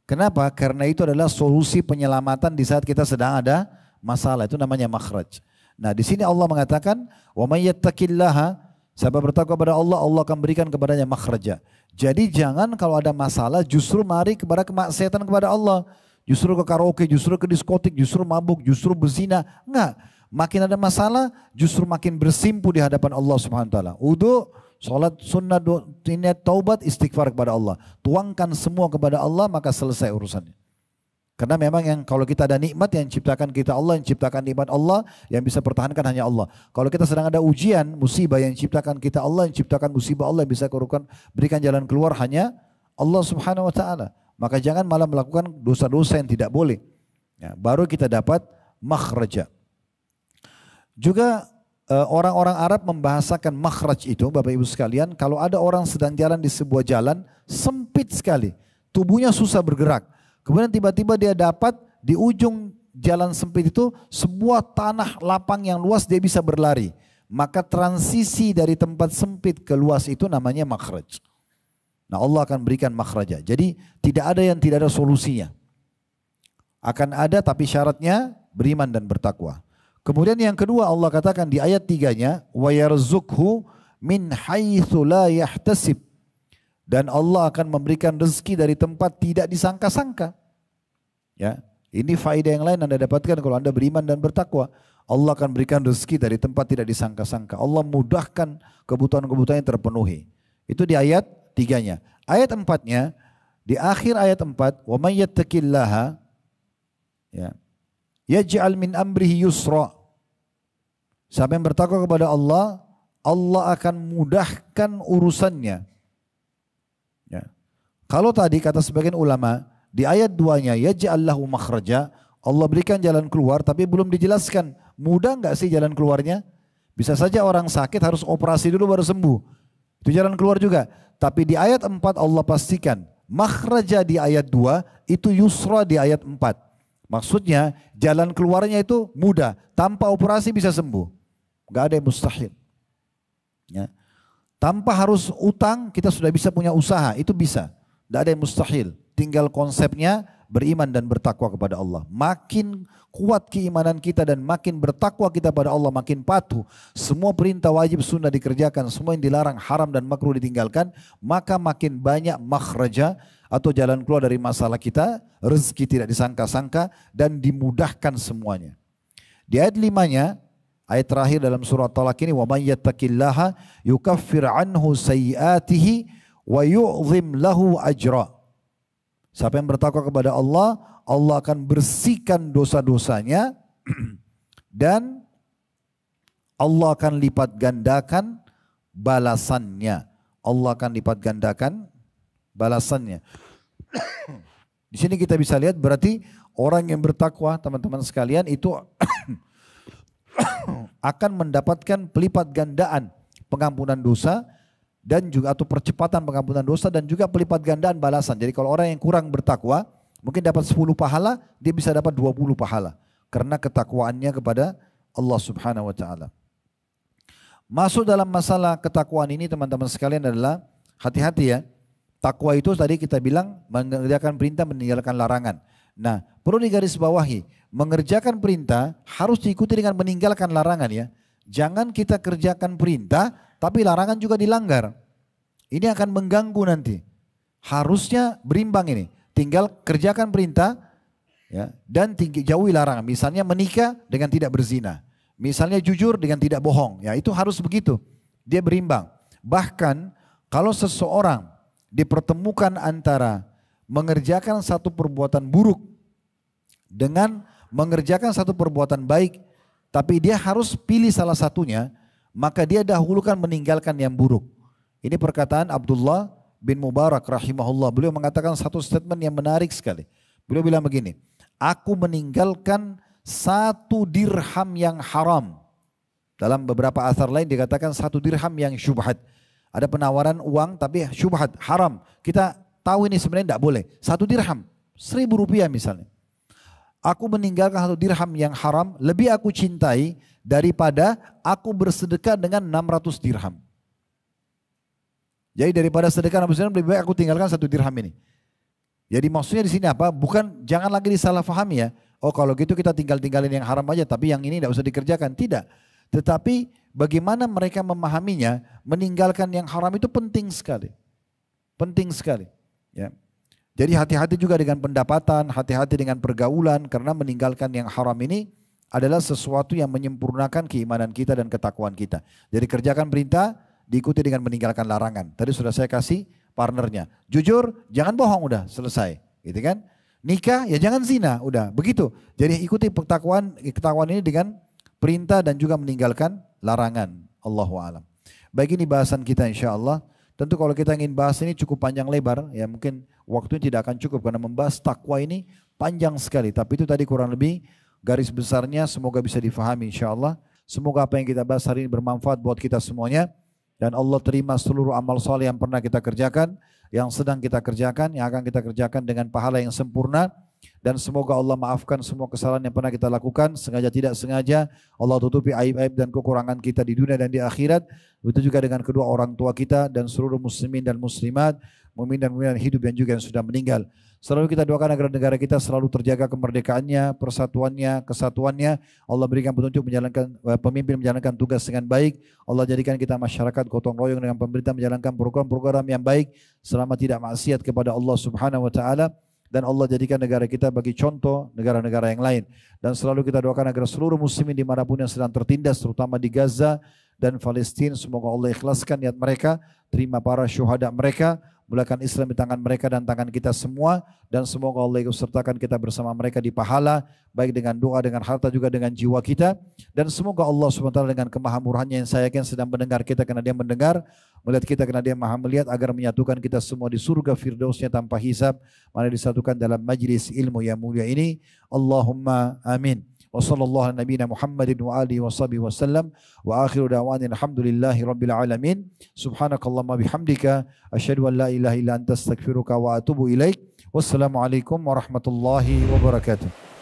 Speaker 2: Kenapa? Karena itu adalah solusi penyelamatan di saat kita sedang ada masalah, itu namanya makhraj. Nah, di sini Allah mengatakan, "Wa may yattaqillaha", siapa bertakwa kepada Allah, Allah akan berikan kepadanya makhraja. Jadi jangan kalau ada masalah justru mari kepada kemaksiatan kepada Allah. Justru ke karaoke, justru ke diskotik, justru mabuk, justru berzina. Enggak. Makin ada masalah justru makin bersimpu di hadapan Allah Subhanahu wa taala. Wudu, salat sunnah, niat taubat, istighfar kepada Allah. Tuangkan semua kepada Allah maka selesai urusannya. Karena memang yang kalau kita ada nikmat yang ciptakan kita Allah, yang ciptakan nikmat Allah, yang bisa pertahankan hanya Allah. Kalau kita sedang ada ujian, musibah yang ciptakan kita Allah, yang ciptakan musibah Allah, yang bisa berikan jalan keluar hanya Allah Subhanahu wa taala. Maka jangan malah melakukan dosa-dosa yang tidak boleh. Ya, baru kita dapat makhraja. Juga orang-orang Arab membahasakan makhraj itu, Bapak Ibu sekalian, kalau ada orang sedang jalan di sebuah jalan sempit sekali, tubuhnya susah bergerak. Kemudian tiba-tiba dia dapat di ujung jalan sempit itu sebuah tanah lapang yang luas, dia bisa berlari. Maka transisi dari tempat sempit ke luas itu namanya makhraj. Nah, Allah akan berikan makhraja. Jadi tidak ada yang tidak ada solusinya. Akan ada tapi syaratnya beriman dan bertakwa. Kemudian yang kedua Allah katakan di ayat 3-nya, wa yarzuqhu min haitsu la yahtasib. Dan Allah akan memberikan rezeki dari tempat tidak disangka-sangka. Ya, ini faedah yang lain Anda dapatkan kalau Anda beriman dan bertakwa. Allah akan berikan rezeki dari tempat tidak disangka-sangka. Allah mudahkan kebutuhan-kebutuhan yang terpenuhi. Itu di ayat 3-nya. Ayat 4-nya, di akhir ayat 4, wa may yattaqillaha ya, yaj'al min amrihi yusra. Siapa yang bertakwa kepada Allah, Allah akan mudahkan urusannya. Ya. Kalau tadi kata sebagian ulama, di ayat 2-nya yaj'al lahu makhraja, Allah berikan jalan keluar tapi belum dijelaskan. Mudah enggak sih jalan keluarnya? Bisa saja orang sakit harus operasi dulu baru sembuh. Itu jalan keluar juga. Tapi di ayat 4 Allah pastikan makhraja di ayat 2 itu yusra di ayat 4. Maksudnya jalan keluarnya itu mudah, tanpa operasi bisa sembuh. Gak ada yang mustahil. Ya. Tanpa harus utang kita sudah bisa punya usaha, itu bisa. Gak ada yang mustahil. Tinggal konsepnya beriman dan bertakwa kepada Allah. Makin kuat keimanan kita dan makin bertakwa kita pada Allah, makin patuh. Semua perintah wajib sunnah dikerjakan, semua yang dilarang haram dan makruh ditinggalkan, maka makin banyak makhraja atau jalan keluar dari masalah kita, rezeki tidak disangka-sangka dan dimudahkan semuanya. Di ayat 5-nya, ayat terakhir dalam surah Talaq ini, wa may yattaqillaha yukaffir anhu sayyiatihi wa yu'zim lahu ajra. Siapa yang bertakwa kepada Allah, Allah akan bersihkan dosa-dosanya dan Allah akan lipat gandakan balasannya. Allah akan lipat gandakan balasannya. Di sini kita bisa lihat berarti orang yang bertakwa, teman-teman sekalian, itu akan mendapatkan pelipat gandaan pengampunan dosa dan juga atau percepatan pengampunan dosa dan juga pelipat gandaan balasan. Jadi kalau orang yang kurang bertakwa mungkin dapat 10 pahala, dia bisa dapat 20 pahala karena ketakwaannya kepada Allah Subhanahu wa taala. Masuk dalam masalah ketakwaan ini teman-teman sekalian adalah hati-hati ya. Takwa itu tadi kita bilang mengerjakan perintah, meninggalkan larangan. Nah, perlu digarisbawahi, mengerjakan perintah harus diikuti dengan meninggalkan larangan ya. Jangan kita kerjakan perintah tapi larangan juga dilanggar. Ini akan mengganggu nanti. Harusnya berimbang ini. Tinggal kerjakan perintah ya, dan jauhi larangan. Misalnya menikah dengan tidak berzina. Misalnya jujur dengan tidak bohong. Ya, itu harus begitu. Dia berimbang. Bahkan kalau seseorang dipertemukan antara mengerjakan satu perbuatan buruk dengan mengerjakan satu perbuatan baik, tapi dia harus pilih salah satunya, maka dia dahulukan meninggalkan yang buruk. Ini perkataan Abdullah bin Mubarak rahimahullah. Beliau mengatakan satu statement yang menarik sekali. Beliau bilang begini, aku meninggalkan 1 dirham yang haram. Dalam beberapa asar lain dikatakan 1 dirham yang syubhat. Ada penawaran uang tapi syubhat, haram. Kita tahu ini sebenarnya tidak boleh. 1 dirham, 1.000 rupiah misalnya. Aku meninggalkan 1 dirham yang haram, lebih aku cintai daripada aku bersedekah dengan 600 dirham. Jadi daripada sedekah 600 dirham, lebih baik aku tinggalkan 1 dirham ini. Jadi maksudnya di sini apa? Bukan, jangan lagi disalahfahami ya. Oh kalau gitu kita tinggalin yang haram aja, tapi yang ini tidak usah dikerjakan. Tidak. Tetapi bagaimana mereka memahaminya, meninggalkan yang haram itu penting sekali. Penting sekali. Ya. Jadi hati-hati juga dengan pendapatan, hati-hati dengan pergaulan, karena meninggalkan yang haram ini adalah sesuatu yang menyempurnakan keimanan kita dan ketakwaan kita. Jadi kerjakan perintah, diikuti dengan meninggalkan larangan. Tadi sudah saya kasih partnernya. Jujur, jangan bohong, udah selesai. Gitu kan? Nikah, ya jangan zina, udah begitu. Jadi ikuti ketakwaan ini dengan perintah dan juga meninggalkan larangan. Allahu a'lam. Baik, ini bahasan kita insya-Allah. Tentu kalau kita ingin bahas ini cukup panjang lebar, ya mungkin waktunya tidak akan cukup karena membahas takwa ini panjang sekali. Tapi itu tadi kurang lebih garis besarnya, semoga bisa difahami insya-Allah. Semoga apa yang kita bahas hari ini bermanfaat buat kita semuanya. Dan Allah terima seluruh amal soleh yang pernah kita kerjakan, yang sedang kita kerjakan, yang akan kita kerjakan dengan pahala yang sempurna. Dan semoga Allah maafkan semua kesalahan yang pernah kita lakukan, sengaja tidak sengaja. Allah tutupi aib-aib dan kekurangan kita di dunia dan di akhirat. Begitu juga dengan kedua orang tua kita dan seluruh muslimin dan muslimat, mukmin dan mukminat hidup dan juga yang sudah meninggal. Selalu kita doakan agar negara kita selalu terjaga kemerdekaannya, persatuannya, kesatuannya. Allah berikan petunjuk menjalankan pemimpin menjalankan tugas dengan baik. Allah jadikan kita masyarakat gotong royong dengan pemerintah menjalankan program-program yang baik selama tidak maksiat kepada Allah Subhanahu wa taala. Dan Allah jadikan negara kita bagi contoh negara-negara yang lain. Dan selalu kita doakan agar seluruh muslimin dimanapun yang sedang tertindas, terutama di Gaza dan Palestina, semoga Allah ikhlaskan niat mereka, terima para syuhada mereka, mulakan Islam di tangan mereka dan tangan kita semua, dan semoga Allah ikut sertakan kita bersama mereka di pahala, baik dengan doa, dengan harta, juga dengan jiwa kita. Dan semoga Allah SWT dengan kemahamurahannya yang saya yakin sedang mendengar kita karena dia mendengar, melihat kita karena dia maha melihat, agar menyatukan kita semua di surga firdausnya tanpa hisab, mana disatukan dalam majlis ilmu yang mulia ini. Allahumma amin. Wa sallallahu ala nabiyina Muhammadin wa alihi wa sahbihi wa sallam. Wa akhiru da'wana alhamdulillahi rabbil alamin. Subhanakallahumma bihamdika asyhadu an la ilaha illa anta astaghfiruka wa atubu ilaik. Wassalamualaikum warahmatullahi wabarakatuh.